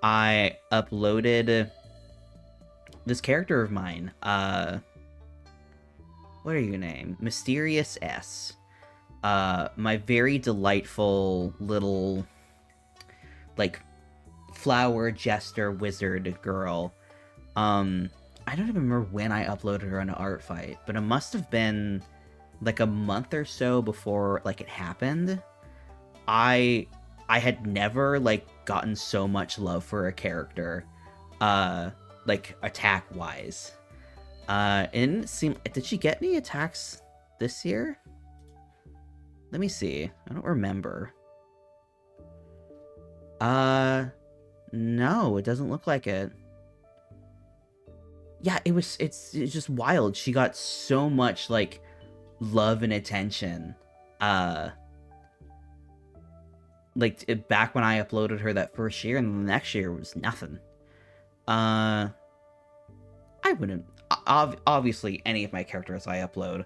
I uploaded this character of mine, what are your name? Mysterious S. My very delightful little, like, flower jester wizard girl. I don't even remember when I uploaded her on an art fight, but it must have been like a month or so before, like, it happened. I had never, like, gotten so much love for a character, like, attack wise. It didn't seem. Did she get any attacks this year? Let me see. I don't remember. No, it doesn't look like it. Yeah, it's just wild. She got so much, like, love and attention. Like, back when I uploaded her that first year, and the next year was nothing. I wouldn't. Obviously, any of my characters I upload,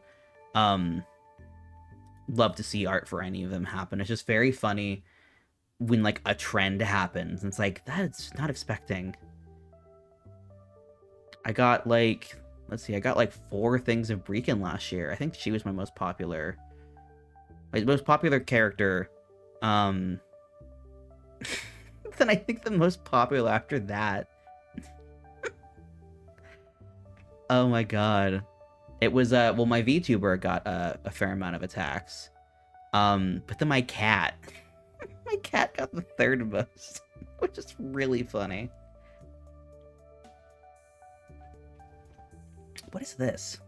love to see art for any of them happen. It's just very funny when, like, a trend happens, and it's like, that's not expecting. I got, like, let's see, I got, like, 4 things of VGen last year. I think she was my most popular character. Then I think the most popular after that. Oh my god. It was, well, my VTuber got a fair amount of attacks. But then my cat. My cat got the 3rd most, which is really funny. What is this?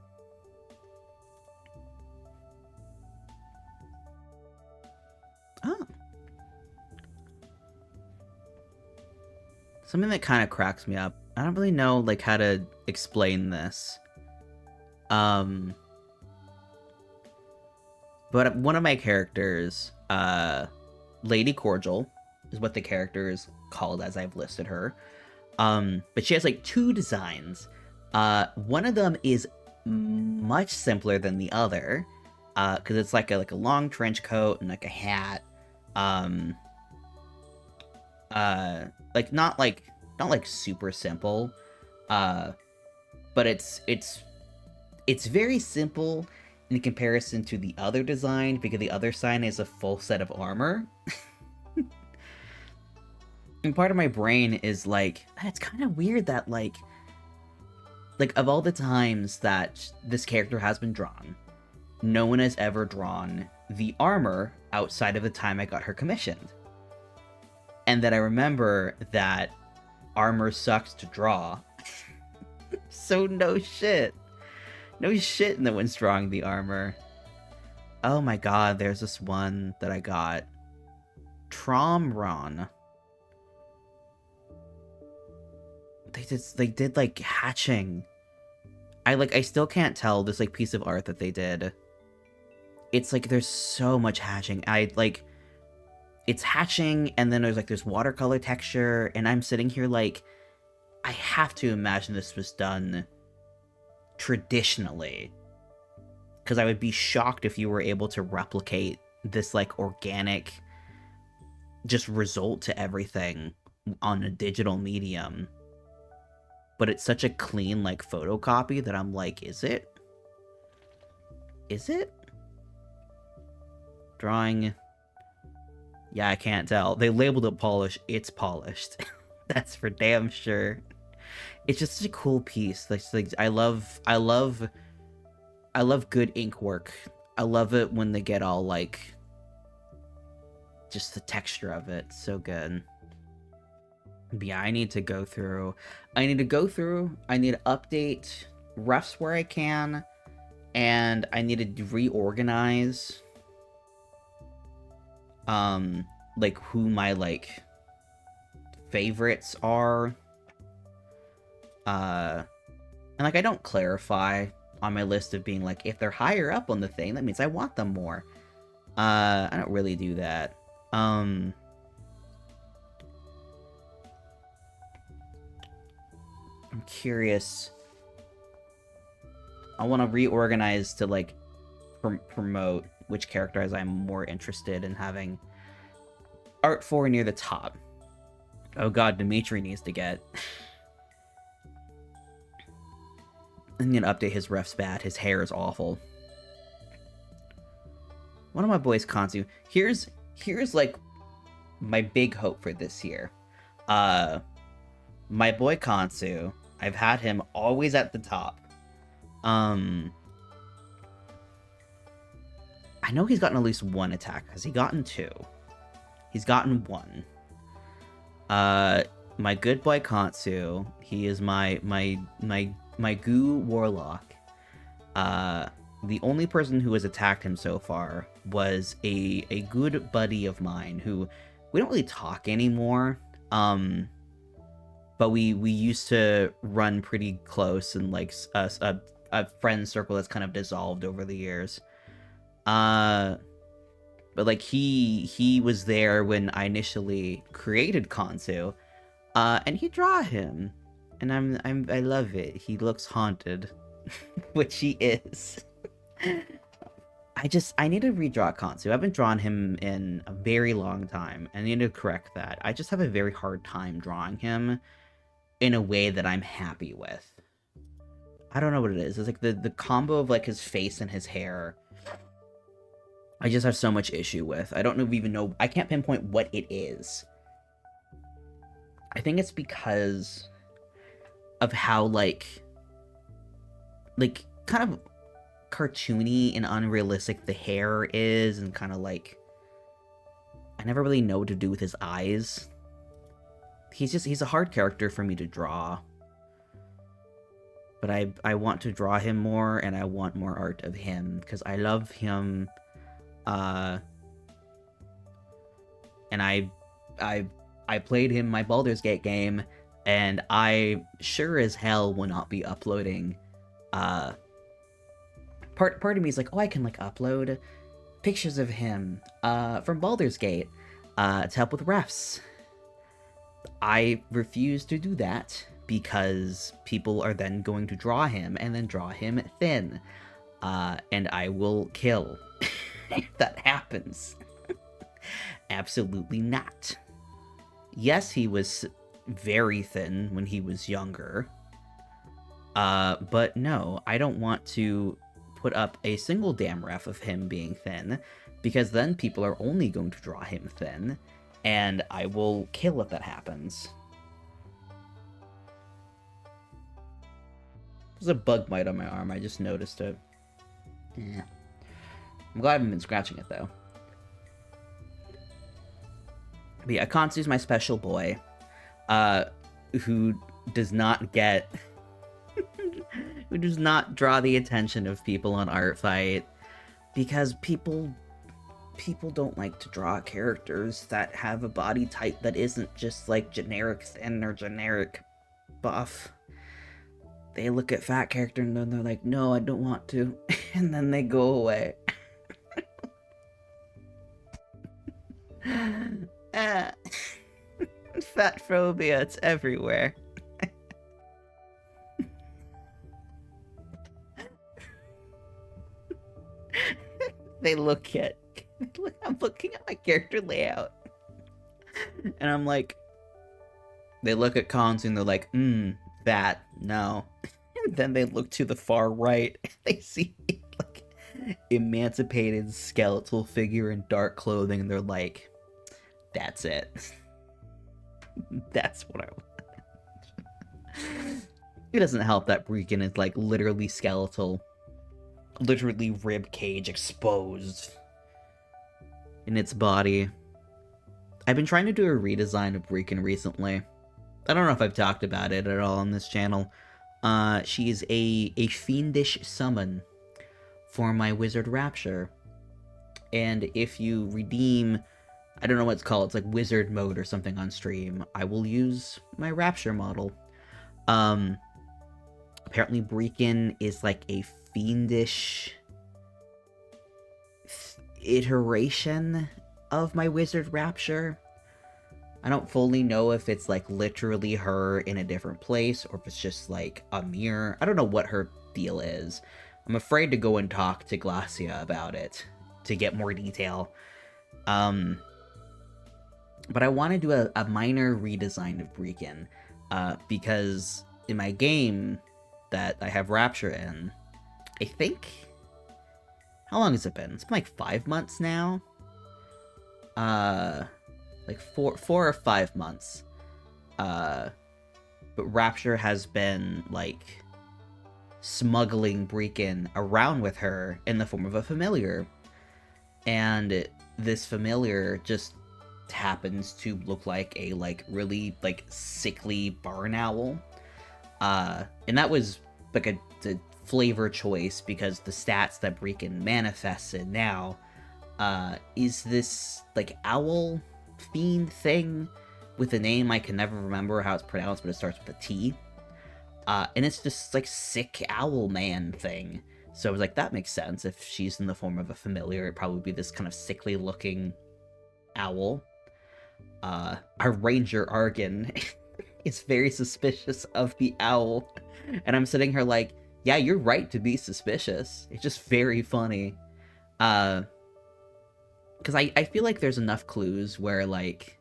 Oh. Something that kind of cracks me up. I don't really know, like, how to explain this. But one of my characters, Lady Cordial, is what the character is called as I've listed her. But she has, like, 2 designs. One of them is much simpler than the other, because it's like a long trench coat and, like, a hat. Like, not super simple, but it's very simple in comparison to the other design, because the other sign is a full set of armor. And part of my brain is like, it's kind of weird that, like, of all the times that this character has been drawn, no one has ever drawn the armor outside of the time I got her commissioned. And then I remember that armor sucks to draw. So no shit. No shit no one's drawing the armor. Oh my god, there's this one that I got. Tromron. They did like hatching. I still can't tell this, like, piece of art that they did. It's like there's so much hatching. It's hatching, and then there's watercolor texture, and I'm sitting here like, I have to imagine this was done traditionally, because I would be shocked if you were able to replicate this, like, organic just result to everything on a digital medium. But it's such a clean, like, photocopy that I'm like, is it? Is it? Drawing. Yeah, I can't tell. They labeled it polish. It's polished. That's for damn sure. It's just such a cool piece. Like, I love good ink work. I love it when they get all, like, just the texture of it. So good. But yeah, I need to go through. I need to update refs where I can, and I needed to reorganize, like, who my, like, favorites are. And, like, I don't clarify on my list of being, like, if they're higher up on the thing, that means I want them more. I don't really do that. I'm curious. I want to reorganize to, like, promote which characters I'm more interested in having art for near the top. Oh god, Dimitri needs to get... I'm gonna update his ref spat. His hair is awful. One of my boys, Kansu. Here's like my big hope for this year. My boy Kansu. I've had him always at the top. I know he's gotten at least one attack. Has he gotten two? He's gotten one. My good boy Kansu. He is my goo warlock. The only person who has attacked him so far was a good buddy of mine who we don't really talk anymore. But we used to run pretty close and like a friend circle that's kind of dissolved over the years. But like he was there when I initially created Kansu, and he draw him, and I love it. He looks haunted, which he is. I need to redraw Kansu. I haven't drawn him in a very long time. I need to correct that. I just have a very hard time drawing him in a way that I'm happy with. I don't know what it is. It's like the combo of like his face and his hair. I just have so much issue with. I don't even know. I can't pinpoint what it is. I think it's because of how like kind of cartoony and unrealistic the hair is, and kind of like I never really know what to do with his eyes. He's a hard character for me to draw. But I want to draw him more, and I want more art of him because I love him. And I played him my Baldur's Gate game, and I sure as hell will not be uploading. Part of me is like, oh, I can like upload pictures of him from Baldur's Gate to help with refs. I refuse to do that because people are then going to draw him and then draw him thin, and I will kill if that happens. Absolutely not. Yes, he was very thin when he was younger. But no, I don't want to put up a single damn ref of him being thin, because then people are only going to draw him thin, and I will kill if that happens. There's a bug bite on my arm, I just noticed it. Yeah. I'm glad I haven't been scratching it, though. But yeah, Kansu's my special boy, who does not get... who does not draw the attention of people on Art Fight, because people don't like to draw characters that have a body type that isn't just, like, generic thin or generic buff. They look at fat character and then they're like, no, I don't want to, and then they go away. Fat phobia, it's everywhere. They look at... I'm looking at my character layout. And I'm like... They look at Kansu and they're like, fat, no. And then they look to the far right and they see, like, emancipated skeletal figure in dark clothing, and they're like, that's it. That's what I want. It doesn't help that VGen is, like, literally skeletal. Literally rib cage exposed in its body. I've been trying to do a redesign of VGen recently. I don't know if I've talked about it at all on this channel. She is a fiendish summon for my Wizard Rapture. And if you redeem, I don't know what it's called, it's like Wizard mode or something on stream, I will use my Rapture model. Apparently VGen is like a fiendish iteration of my Wizard Rapture. I don't fully know if it's like literally her in a different place or if it's just like a mirror. I don't know what her deal is. I'm afraid to go and talk to Glacia about it to get more detail. But I want to do a minor redesign of VGen, because in my game that I have Rapture in, I think, how long has it been? It's been like 5 months now. Like 4 or 5 months. But Rapture has been like smuggling VGen around with her in the form of a familiar. And this familiar just happens to look like a like really like sickly barn owl. And that was like a flavor choice because the stats that VGen manifests in now is this like owl fiend thing with a name I can never remember how it's pronounced, but it starts with a T. And it's just like sick owl man thing. So I was like, that makes sense. If she's in the form of a familiar, it'd probably be this kind of sickly looking owl. Our ranger Argon is very suspicious of the owl. And I'm sitting here like, yeah, you're right to be suspicious. It's just very funny. Because I feel like there's enough clues where like...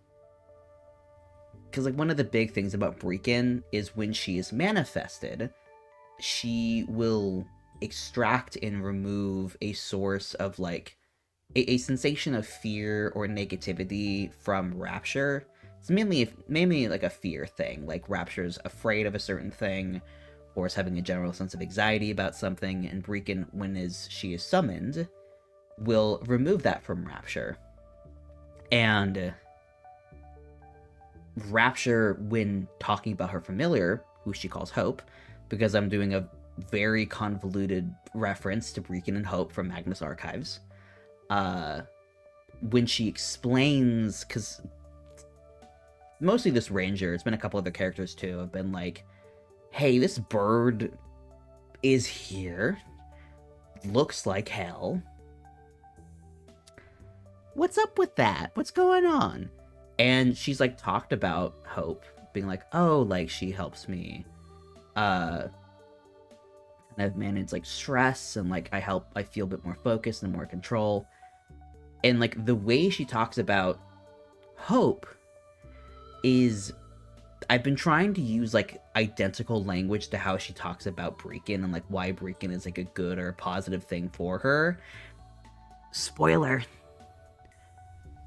Because like one of the big things about VGen is when she is manifested, she will extract and remove a source of like a sensation of fear or negativity from Rapture. It's mainly like a fear thing, like Rapture's afraid of a certain thing or is having a general sense of anxiety about something, and VGen, when she is summoned, will remove that from Rapture. And Rapture, when talking about her familiar, who she calls Hope, because I'm doing a very convoluted reference to VGen and Hope from Magnus Archives, when she explains, because mostly this ranger, it's been a couple other characters too, have been like, hey, this bird is here, looks like hell. What's up with that? What's going on? And she's like talked about Hope being like, oh, like she helps me kind of manage like stress, and like I feel a bit more focused and more control. And like the way she talks about Hope is, I've been trying to use like identical language to how she talks about VGen and like why VGen is like a good or a positive thing for her. Spoiler,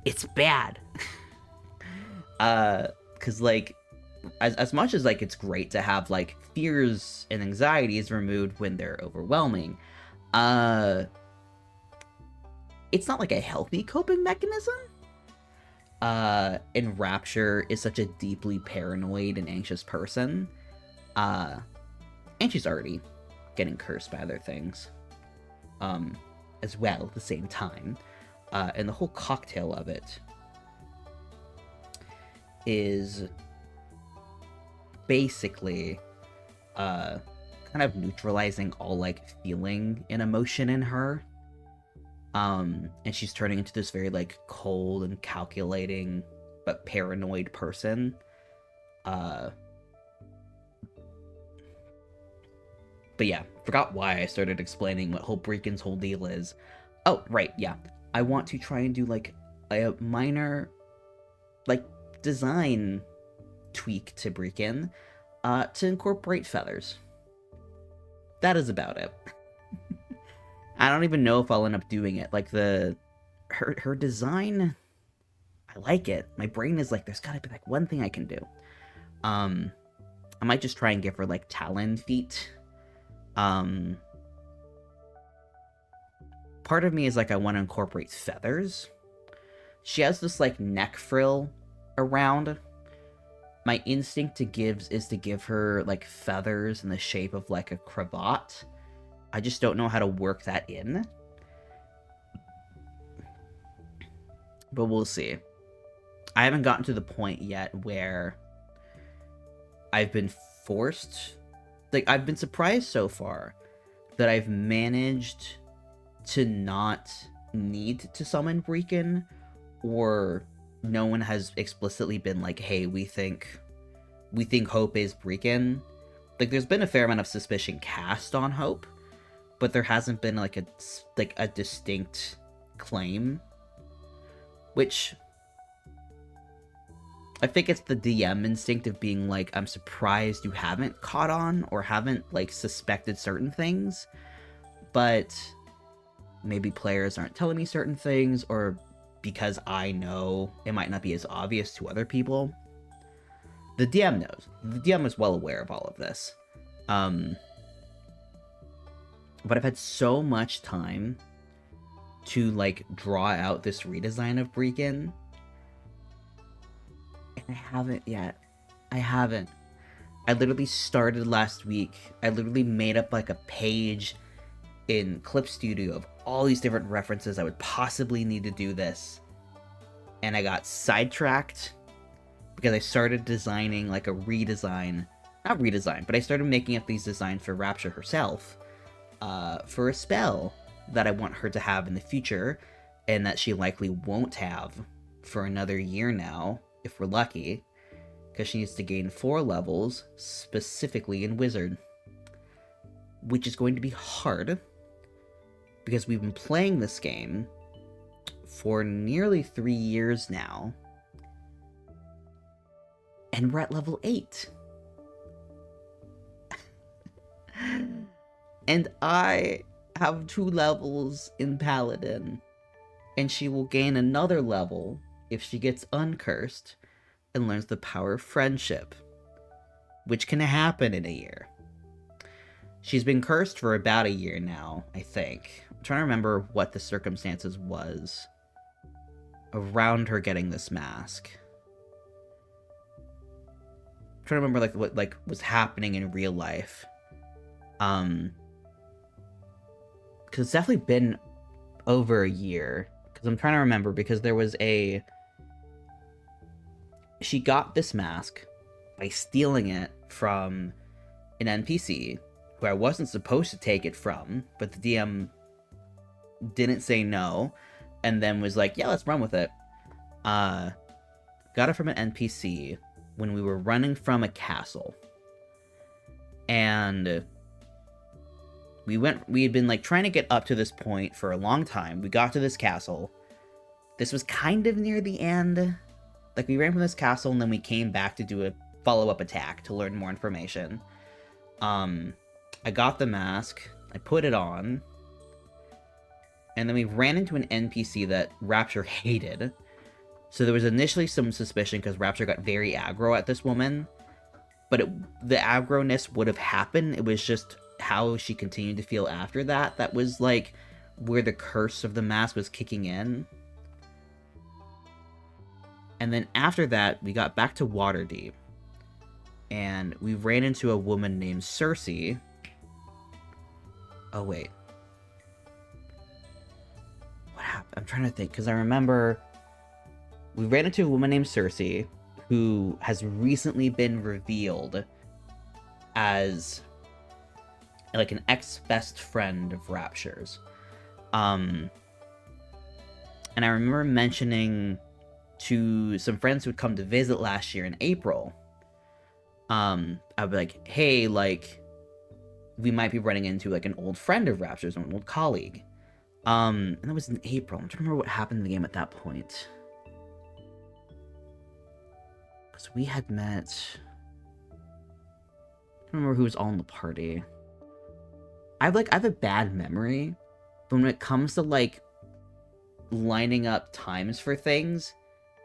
it's bad. Because like as much as like it's great to have like fears and anxieties removed when they're overwhelming, it's not like a healthy coping mechanism. And Rapture is such a deeply paranoid and anxious person, and she's already getting cursed by other things as well at the same time, and the whole cocktail of it is basically kind of neutralizing all like feeling and emotion in her, and she's turning into this very like cold and calculating but paranoid person. But yeah, forgot why I started explaining what VGen's whole deal is. Oh right, yeah, I want to try and do like a minor like design tweak to VGen to incorporate feathers. That is about it. I don't even know if I'll end up doing it. Like her design, I like it. My brain is like, there's gotta be like one thing I can do. I might just try and give her like talon feet. Part of me is like, I want to incorporate feathers. She has this like neck frill around. My instinct is to give her like feathers in the shape of like a cravat, I just don't know how to work that in. But we'll see. I haven't gotten to the point yet where I've been forced... Like, I've been surprised so far that I've managed to not need to summon VGen, or no one has explicitly been like, hey, we think Hope is VGen. Like, there's been a fair amount of suspicion cast on Hope, but there hasn't been like a distinct claim, which I think it's the DM instinct of being like, I'm surprised you haven't caught on or haven't like suspected certain things, but maybe players aren't telling me certain things, or because I know it might not be as obvious to other people. The DM knows. The DM is well aware of all of this. But I've had so much time to like draw out this redesign of VGen, and I haven't yet. I haven't. I literally started last week. I literally made up like a page in Clip Studio of all these different references I would possibly need to do this. And I got sidetracked because I started designing like a redesign. Not redesign, but I started making up these designs for Rapture herself. For a spell that I want her to have in the future, and that she likely won't have for another year now, if we're lucky, because she needs to gain 4 levels, specifically in Wizard. Which is going to be hard, because we've been playing this game for nearly 3 years now, and we're at level 8. And I have 2 levels in Paladin, and she will gain another level if she gets uncursed and learns the power of friendship, which can happen in a year. She's been cursed for about a year now, I think. I'm trying to remember what the circumstances was around her getting this mask. I'm trying to remember like what like was happening in real life. Because it's definitely been over a year. Because I'm trying to remember, because there was a... She got this mask by stealing it from an NPC, who I wasn't supposed to take it from, but the DM didn't say no, and then was like, yeah, let's run with it. Got it from an NPC when we were running from a castle. And we had been like trying to get up to this point for a long time. We got to this castle. This was kind of near the end. Like, we ran from this castle and then we came back to do a follow-up attack to learn more information. I got the mask, I put it on, and then we ran into an NPC that Rapture hated. So there was initially some suspicion because Rapture got very aggro at this woman, but the aggro-ness would have happened. It was just how she continued to feel after that. That was like where the curse of the mask was kicking in. And then after that, we got back to Waterdeep, and we ran into a woman named Cersei. Oh, wait. What happened? I'm trying to think, because I remember we ran into a woman named Cersei, who has recently been revealed as like an ex-best friend of Rapture's. And I remember mentioning to some friends who had come to visit last year in April, I'd be like, hey, like, we might be running into like an old friend of Rapture's, an old colleague. And that was in April. I'm trying to remember what happened in the game at that point. Because we had met... I don't remember who was all in the party. I have a bad memory, but when it comes to like lining up times for things,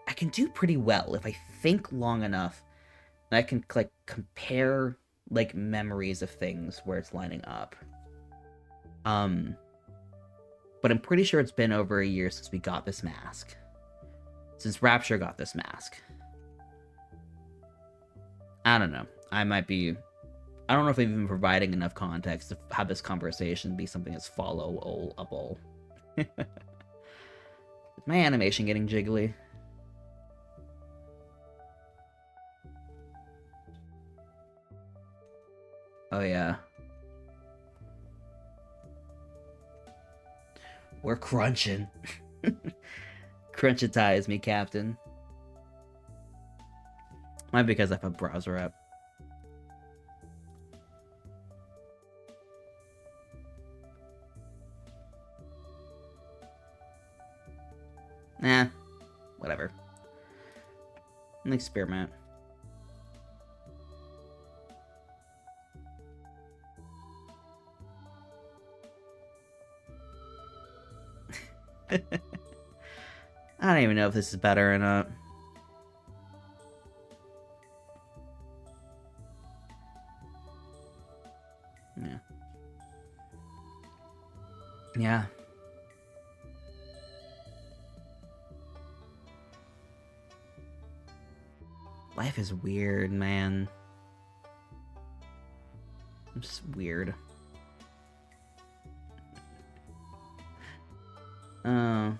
I can do pretty well if I think long enough, and I can like compare like memories of things where it's lining up. But I'm pretty sure it's been over a year since we got this mask. Since Rapture got this mask. I don't know. I might be I don't know if they've been providing enough context to have this conversation be something that's followable. Is my animation getting jiggly? Oh yeah. We're crunching. Crunchitize me, Captain. Might be because I put browser up. Nah, whatever. An experiment. I don't even know if this is better or not. Yeah. Yeah. Life is weird, man. It's just weird. Oh.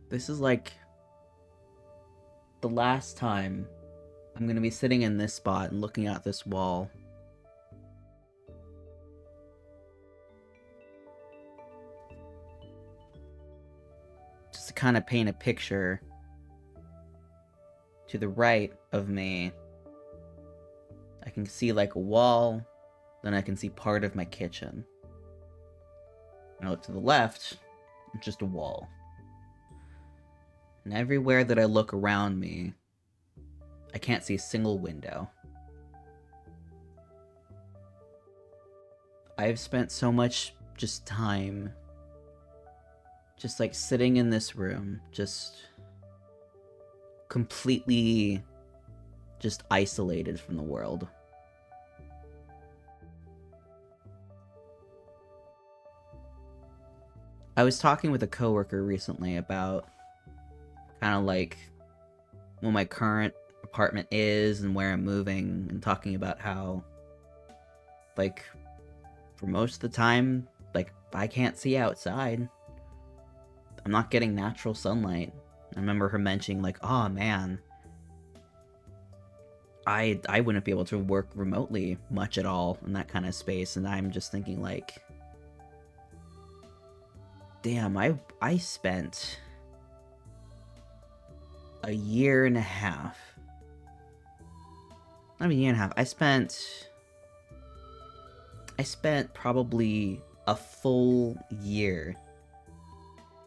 This is like the last time I'm gonna be sitting in this spot and looking at this wall. Just to kind of paint a picture. To the right of me, I can see like a wall, then I can see part of my kitchen. And I look to the left, it's just a wall. And everywhere that I look around me, I can't see a single window. I've spent so much just time just like sitting in this room, just completely just isolated from the world. I was talking with a coworker recently about kind of like what my current apartment is and where I'm moving, and talking about how, like, for most of the time, like, I can't see outside. I'm not getting natural sunlight. I remember her mentioning, like, oh man, I wouldn't be able to work remotely much at all in that kind of space, and I'm just thinking, like, damn, I spent a year and a half. Not a year and a half. I spent probably a full year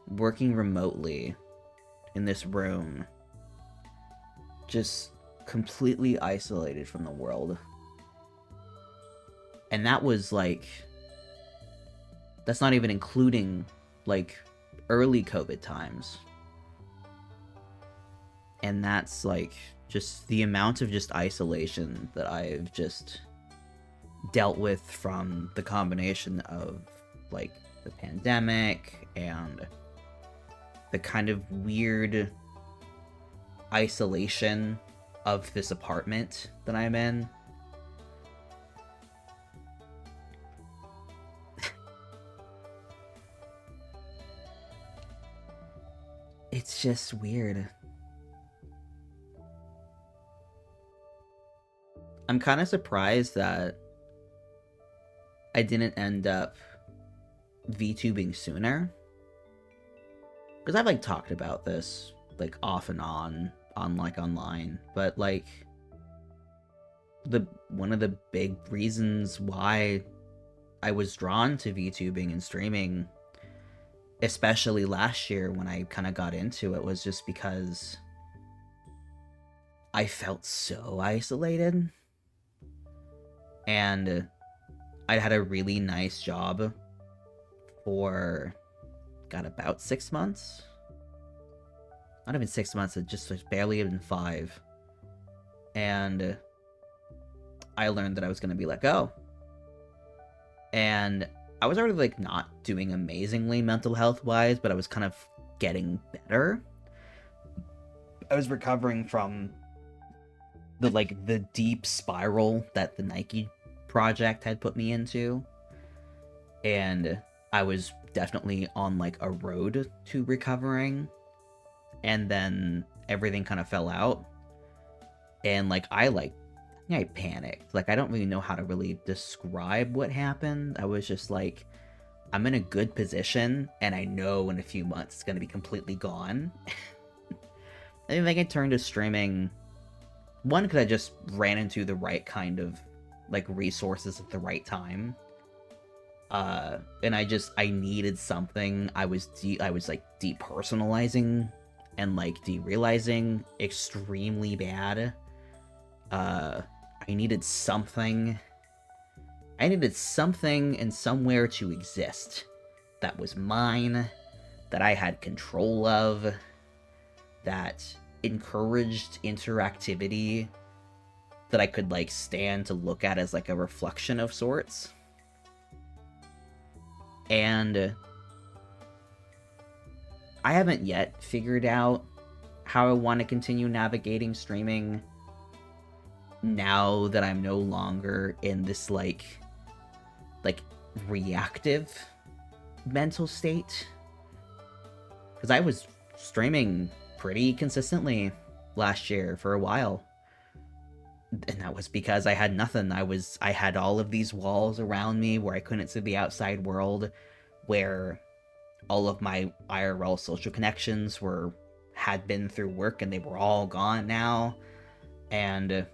working remotely in this room, just completely isolated from the world. And that was like, that's not even including like early COVID times. And that's like just the amount of just isolation that I've just dealt with from the combination of like the pandemic and the kind of weird isolation of this apartment that I'm in. It's just weird. I'm kind of surprised that I didn't end up VTubing sooner. Because I've like talked about this like off and on like online, but like one of the big reasons why I was drawn to VTubing and streaming, especially last year when I kind of got into it, was just because I felt so isolated. And I had a really nice job for, got about 6 months. not even 6 months, it just was barely even 5. And I learned that I was going to be let go. And I was already, like, not doing amazingly mental health-wise, but I was kind of getting better. I was recovering from the deep spiral that the Nike project had put me into. And I was definitely on, like, a road to recovering. And then everything kind of fell out. And, like, I panicked. Like, I don't really know how to really describe what happened. I was just like, I'm in a good position, and I know in a few months it's going to be completely gone. I think I turned to streaming, one, because I just ran into the right kind of, like, resources at the right time. And I needed something. I was like, depersonalizing and, like, derealizing extremely bad. I needed something. I needed something and somewhere to exist that was mine, that I had control of, that encouraged interactivity, that I could, like, stand to look at as, like, a reflection of sorts. And I haven't yet figured out how I want to continue navigating streaming now that I'm no longer in this, like reactive mental state. Because I was streaming pretty consistently last year for a while. And that was because I had nothing. I had all of these walls around me where I couldn't see the outside world, where all of my IRL social connections had been through work and they were all gone now. And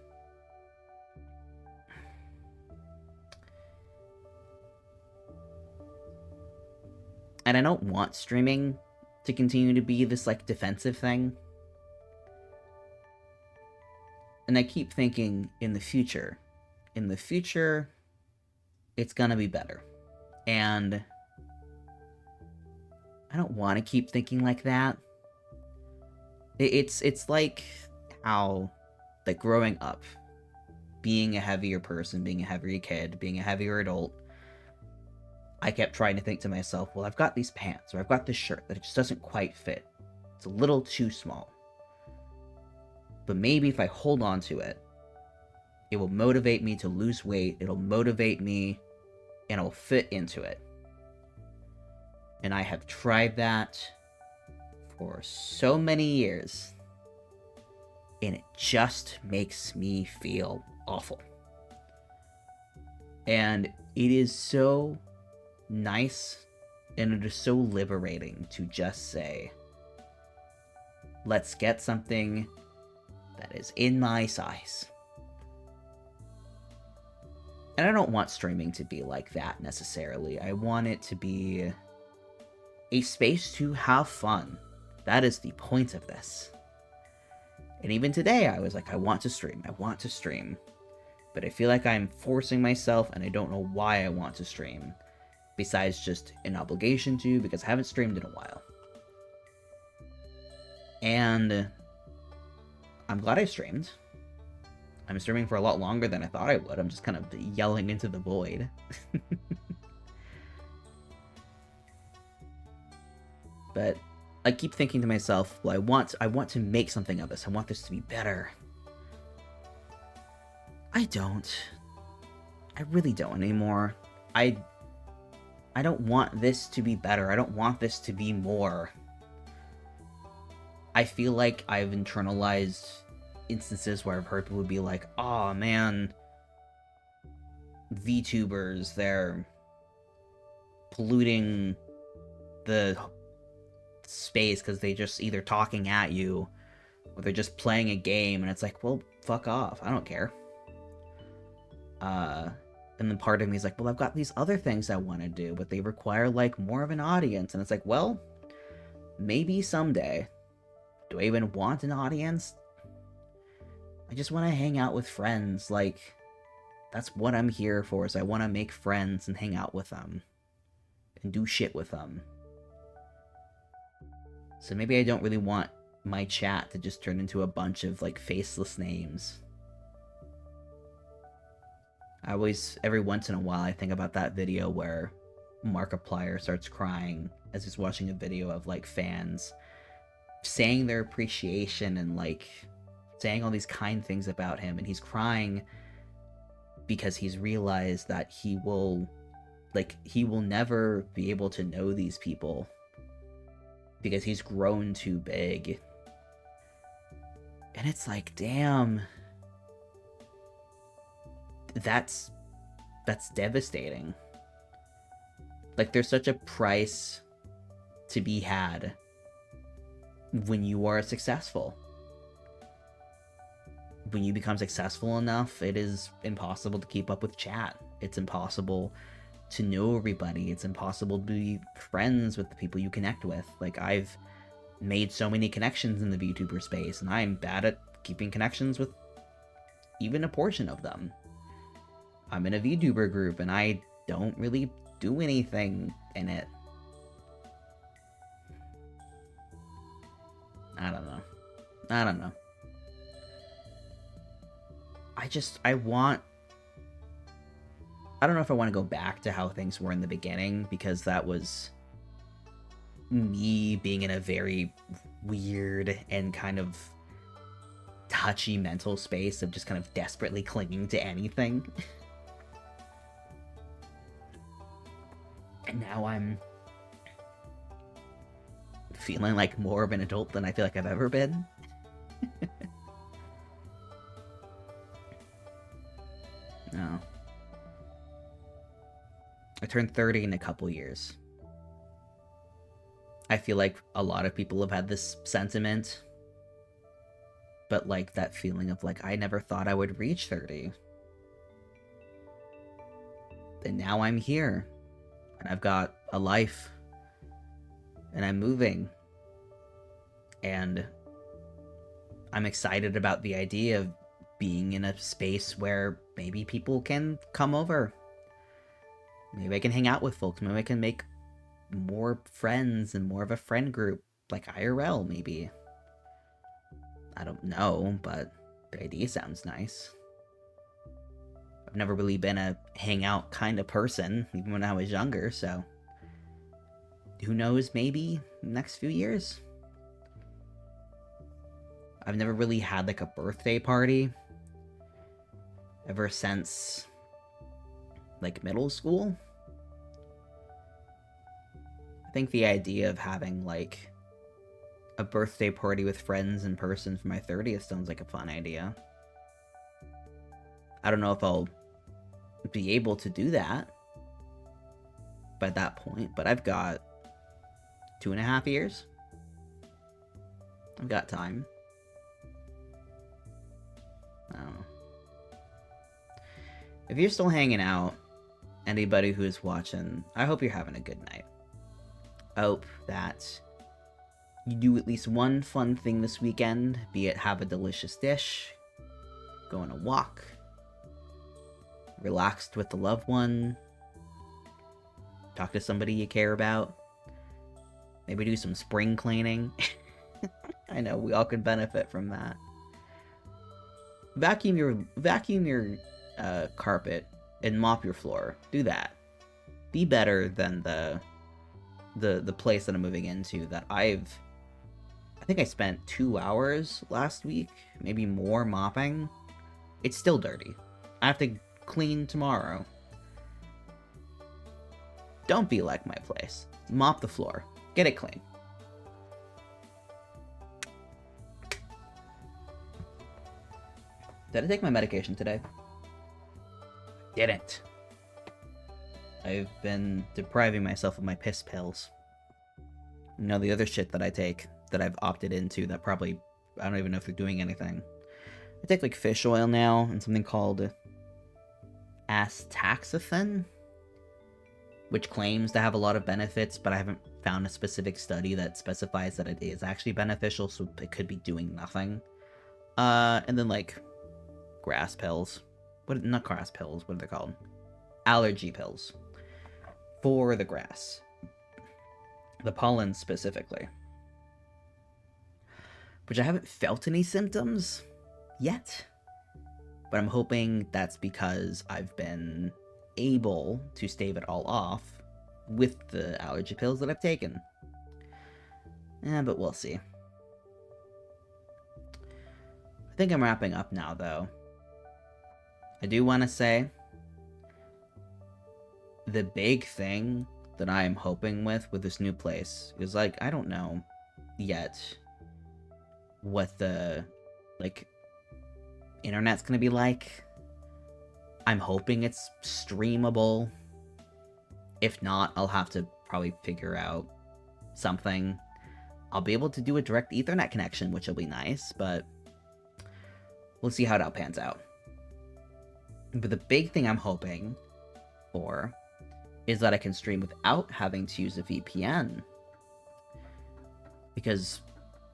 I don't want streaming to continue to be this, like, defensive thing. And I keep thinking, in the future, it's gonna be better. And I don't want to keep thinking like that. It's like how, like, growing up, being a heavier person, being a heavier kid, being a heavier adult, I kept trying to think to myself, well, I've got these pants, or I've got this shirt that it just doesn't quite fit. It's a little too small. But maybe if I hold on to it, it will motivate me to lose weight, it'll motivate me, and it'll fit into it. And I have tried that for so many years, and it just makes me feel awful. And it is so nice, and it is so liberating to just say, let's get something that is in my size. And I don't want streaming to be like that necessarily. I want it to be a space to have fun. That is the point of this. And even today, I was like, I want to stream. But I feel like I'm forcing myself, and I don't know why I want to stream, besides just an obligation to, because I haven't streamed in a while. And I'm glad I streamed. I'm streaming for a lot longer than I thought I would. I'm just kind of yelling into the void. But I keep thinking to myself, well, I want to make something of this. I want this to be better. I don't. I really don't anymore. I don't want this to be better. I don't want this to be more. I feel like I've internalized instances where I've heard people be like, "Aw, man, VTubers, they're polluting the space because they just either talking at you or they're just playing a game," and it's like, well, fuck off. I don't care. And then part of me is like, well, I've got these other things I want to do, but they require, like, more of an audience. And it's like, well, maybe someday. Do I even want an audience? I just want to hang out with friends. Like, that's what I'm here for, is I want to make friends and hang out with them. And do shit with them. So maybe I don't really want my chat to just turn into a bunch of like faceless names. I always, every once in a while, I think about that video where Markiplier starts crying as he's watching a video of like fans saying their appreciation and like saying all these kind things about him, and he's crying because he's realized that he will never be able to know these people because he's grown too big. And it's like, damn, that's devastating. Like, there's such a price to be had when you are successful. When you become successful enough, it is impossible to keep up with chat. It's impossible to know everybody. It's impossible to be friends with the people you connect with. Like, I've made so many connections in the VTuber space, and I'm bad at keeping connections with even a portion of them. I'm in a VTuber group, and I don't really do anything in it. I don't know. I don't know if I want to go back to how things were in the beginning, because that was me being in a very weird and kind of touchy mental space of just kind of desperately clinging to anything. And now I'm feeling like more of an adult than I feel like I've ever been. No. I turned 30 in a couple years. I feel like a lot of people have had this sentiment, but like that feeling of like, I never thought I would reach 30. And now I'm here, and I've got a life, and I'm moving, and I'm excited about the idea of being in a space where maybe people can come over. Maybe I can hang out with folks. Maybe I can make more friends and more of a friend group, like IRL, maybe. I don't know, but the idea sounds nice. I've never really been a hangout kind of person, even when I was younger, so who knows, maybe next few years. I've never really had like a birthday party ever since like middle school. I think the idea of having like a birthday party with friends in person for my 30th sounds like a fun idea. I don't know if I'll be able to do that by that point, but I've got 2.5 years. I've got time. I don't know. If you're still hanging out, anybody who's watching, I hope you're having a good night. I hope that you do at least one fun thing this weekend, be it have a delicious dish, go on a walk, relaxed with a loved one, talk to somebody you care about, maybe do some spring cleaning. I know we all could benefit from that. Vacuum your carpet and mop your floor. Do that. Be better than the place that I'm moving into that I think I spent 2 hours last week, maybe more, mopping. It's still dirty. I have to clean tomorrow. Don't be like my place. Mop the floor. Get it clean. Did I take my medication today? Didn't. I've been depriving myself of my piss pills. You know, the other shit that I take that I've opted into that probably, I don't even know if they're doing anything. I take like fish oil now and something called astaxanthin, which claims to have a lot of benefits, but I haven't found a specific study that specifies that it is actually beneficial, so it could be doing nothing. And then like grass pills. Not grass pills, what are they called? Allergy pills. For the grass. The pollen specifically. which I haven't felt any symptoms yet. But I'm hoping that's because I've been able to stave it all off with the allergy pills that I've taken. But we'll see. I think I'm wrapping up now, though. I do want to say the big thing that I am hoping with this new place is, like, I don't know yet what the, like, internet's gonna be like. I'm hoping it's streamable. If not, I'll have to probably figure out something. I'll be able to do a direct Ethernet connection, which will be nice, but we'll see how that pans out. But the big thing I'm hoping for is that I can stream without having to use a VPN. Because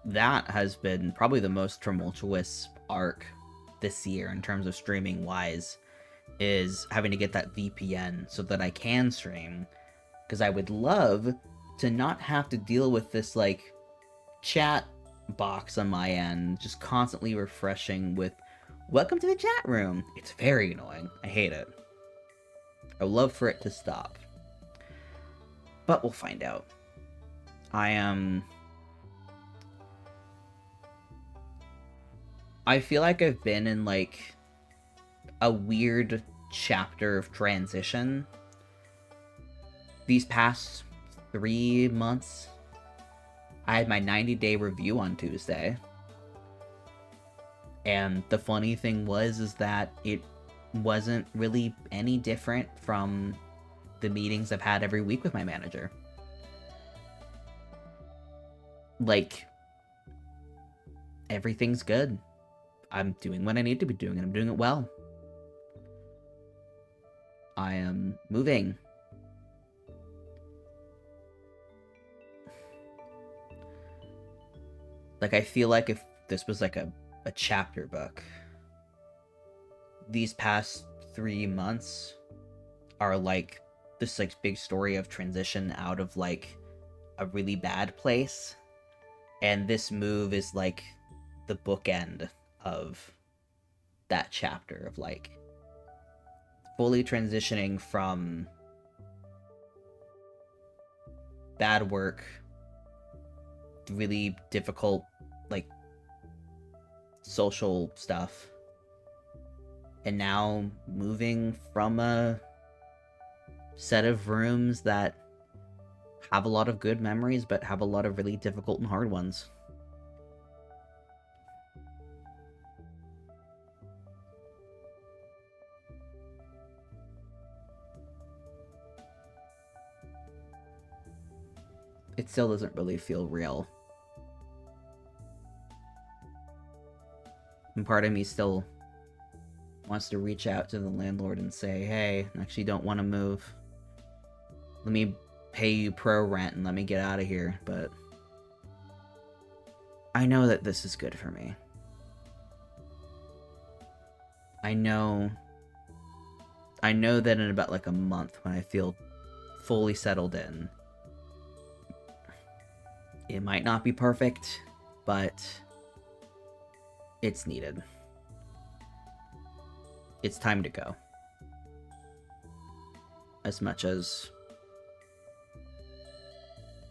that has been probably the most tumultuous arc this year in terms of streaming wise, is having to get that VPN so that I can stream. Because I would love to not have to deal with this, like, chat box on my end just constantly refreshing with "Welcome to the chat room." It's very annoying. I hate it. I would love for it to stop. But we'll find out. I feel like I've been in, like, a weird chapter of transition these past 3 months. I had my 90-day review on Tuesday. And the funny thing is that it wasn't really any different from the meetings I've had every week with my manager. Like, everything's good. I'm doing what I need to be doing, and I'm doing it well. I am moving. Like, I feel like if this was like a chapter book, these past 3 months are like this, like, big story of transition out of, like, a really bad place, and this move is like the bookend of that chapter of, like, fully transitioning from bad work, really difficult, like, social stuff, and now moving from a set of rooms that have a lot of good memories but have a lot of really difficult and hard ones. It still doesn't really feel real. And part of me still wants to reach out to the landlord and say, "Hey, I actually don't want to move. Let me pay you pro rent and let me get out of here." But I know that this is good for me. I know that in about, like, a month, when I feel fully settled in, it might not be perfect, but it's needed. It's time to go. As much as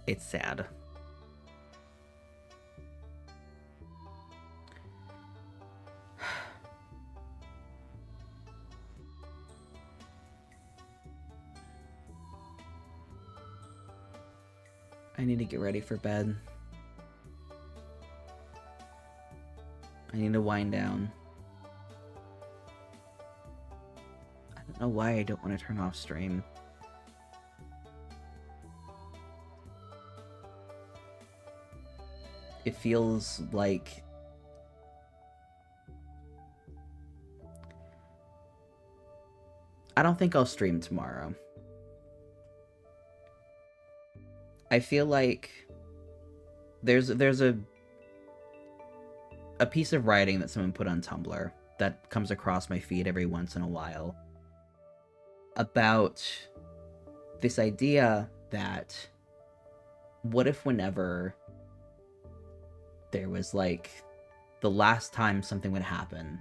it's sad. I need to get ready for bed. I need to wind down. I don't know why I don't want to turn off stream. It feels like I don't think I'll stream tomorrow. I feel like there's a piece of writing that someone put on Tumblr that comes across my feed every once in a while about this idea that what if whenever there was like the last time something would happen,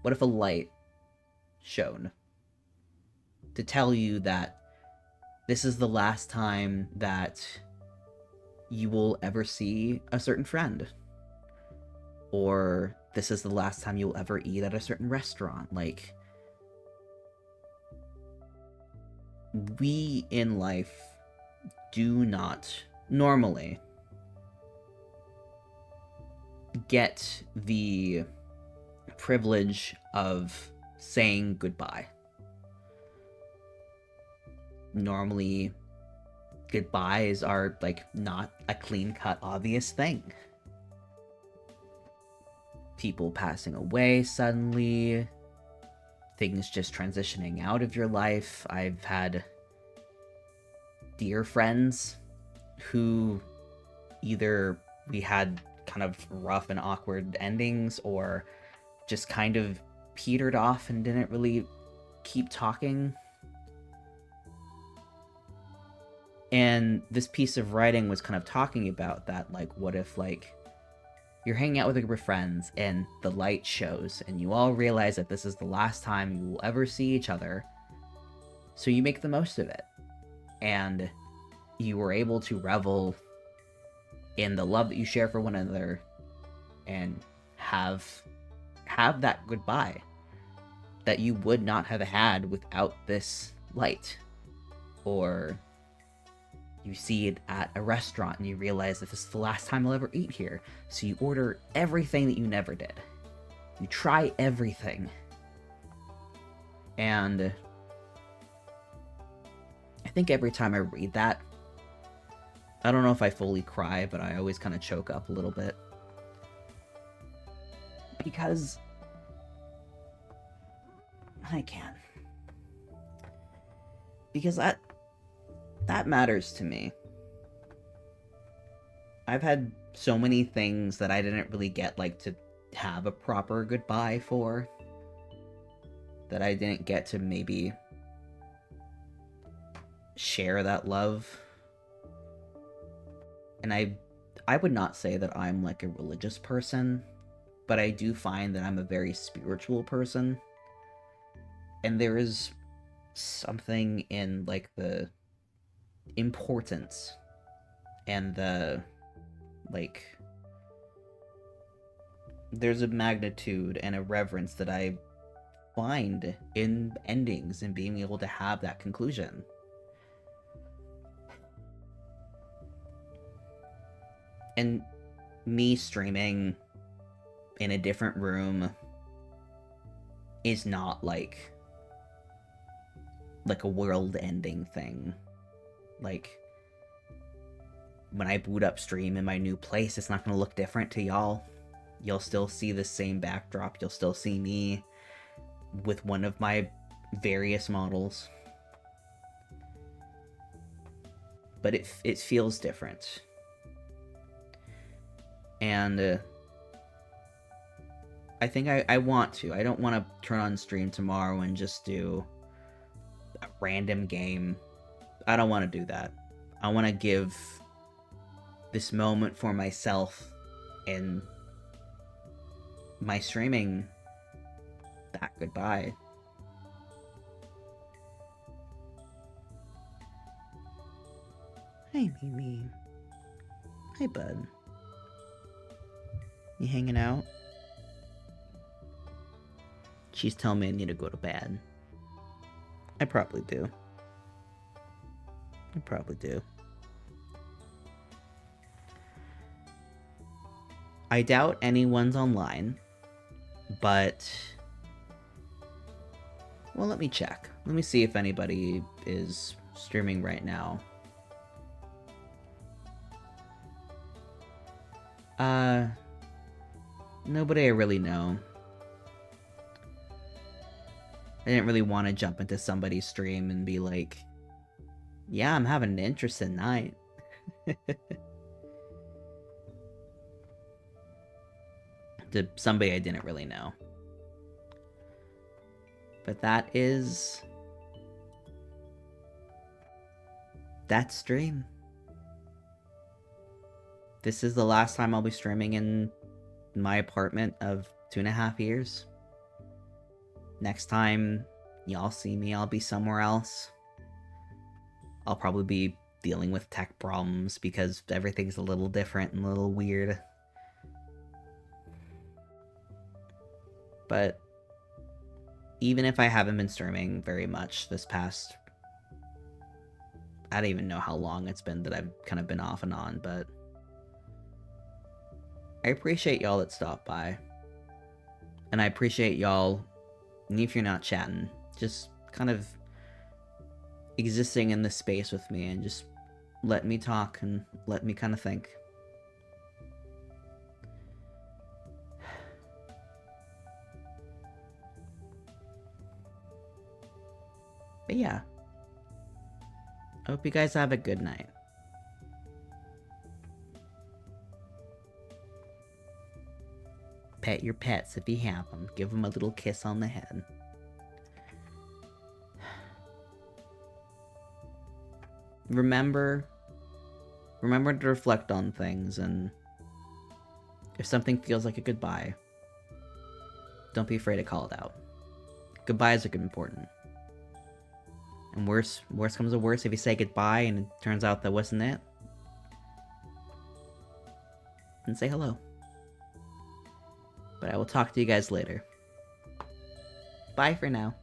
what if a light shone to tell you that this is the last time that you will ever see a certain friend, or this is the last time you'll ever eat at a certain restaurant? Like, we in life do not normally get the privilege of saying goodbye. Normally, goodbyes are like not a clean-cut obvious thing. People passing away suddenly, things just transitioning out of your life. I've had dear friends who either we had kind of rough and awkward endings, or just kind of petered off and didn't really keep talking. And this piece of writing was kind of talking about that, like, what if, like, you're hanging out with a group of friends and the light shows and you all realize that this is the last time you will ever see each other, so you make the most of it. And you were able to revel in the love that you share for one another and have that goodbye that you would not have had without this light. Or you see it at a restaurant and you realize that this is the last time you'll ever eat here, so you order everything that you never did. You try everything. And I think every time I read that, I don't know if I fully cry, but I always kind of choke up a little bit. Because I can. Because that matters to me. I've had so many things that I didn't really get, like, to have a proper goodbye for, that I didn't get to maybe share that love. And I would not say that I'm like a religious person, but I do find that I'm a very spiritual person. And there is something in, like, the importance and the, like, there's a magnitude and a reverence that I find in endings and being able to have that conclusion. And me streaming in a different room is not like a world-ending thing. Like, when I boot up stream in my new place, it's not going to look different to y'all. You'll still see the same backdrop. You'll still see me with one of my various models. But it feels different. And I think I want to. I don't want to turn on stream tomorrow and just do a random game. I don't want to do that. I want to give this moment for myself and my streaming that goodbye. Hey, Mimi. Hey, bud. You hanging out? She's telling me I need to go to bed. I probably do. I doubt anyone's online, but... well, let me check. Let me see if anybody is streaming right now. Nobody I really know. I didn't really want to jump into somebody's stream and be like, yeah, I'm having an interesting night. To somebody I didn't really know. But that stream. this is the last time I'll be streaming in my apartment of 2.5 years. Next time y'all see me, I'll be somewhere else. I'll probably be dealing with tech problems because everything's a little different and a little weird. But even if I haven't been streaming very much this past... I don't even know how long it's been that I've kind of been off and on, but... I appreciate y'all that stop by. And I appreciate y'all, and if you're not chatting, just kind of existing in this space with me and just let me talk and let me kind of think. But yeah. I hope you guys have a good night. Pet your pets if you have them. Give them a little kiss on the head. Remember to reflect on things, and if something feels like a goodbye, don't be afraid to call it out. Goodbyes are important. And worse comes to worse, if you say goodbye and it turns out that wasn't it, then say hello. But I will talk to you guys later. Bye for now.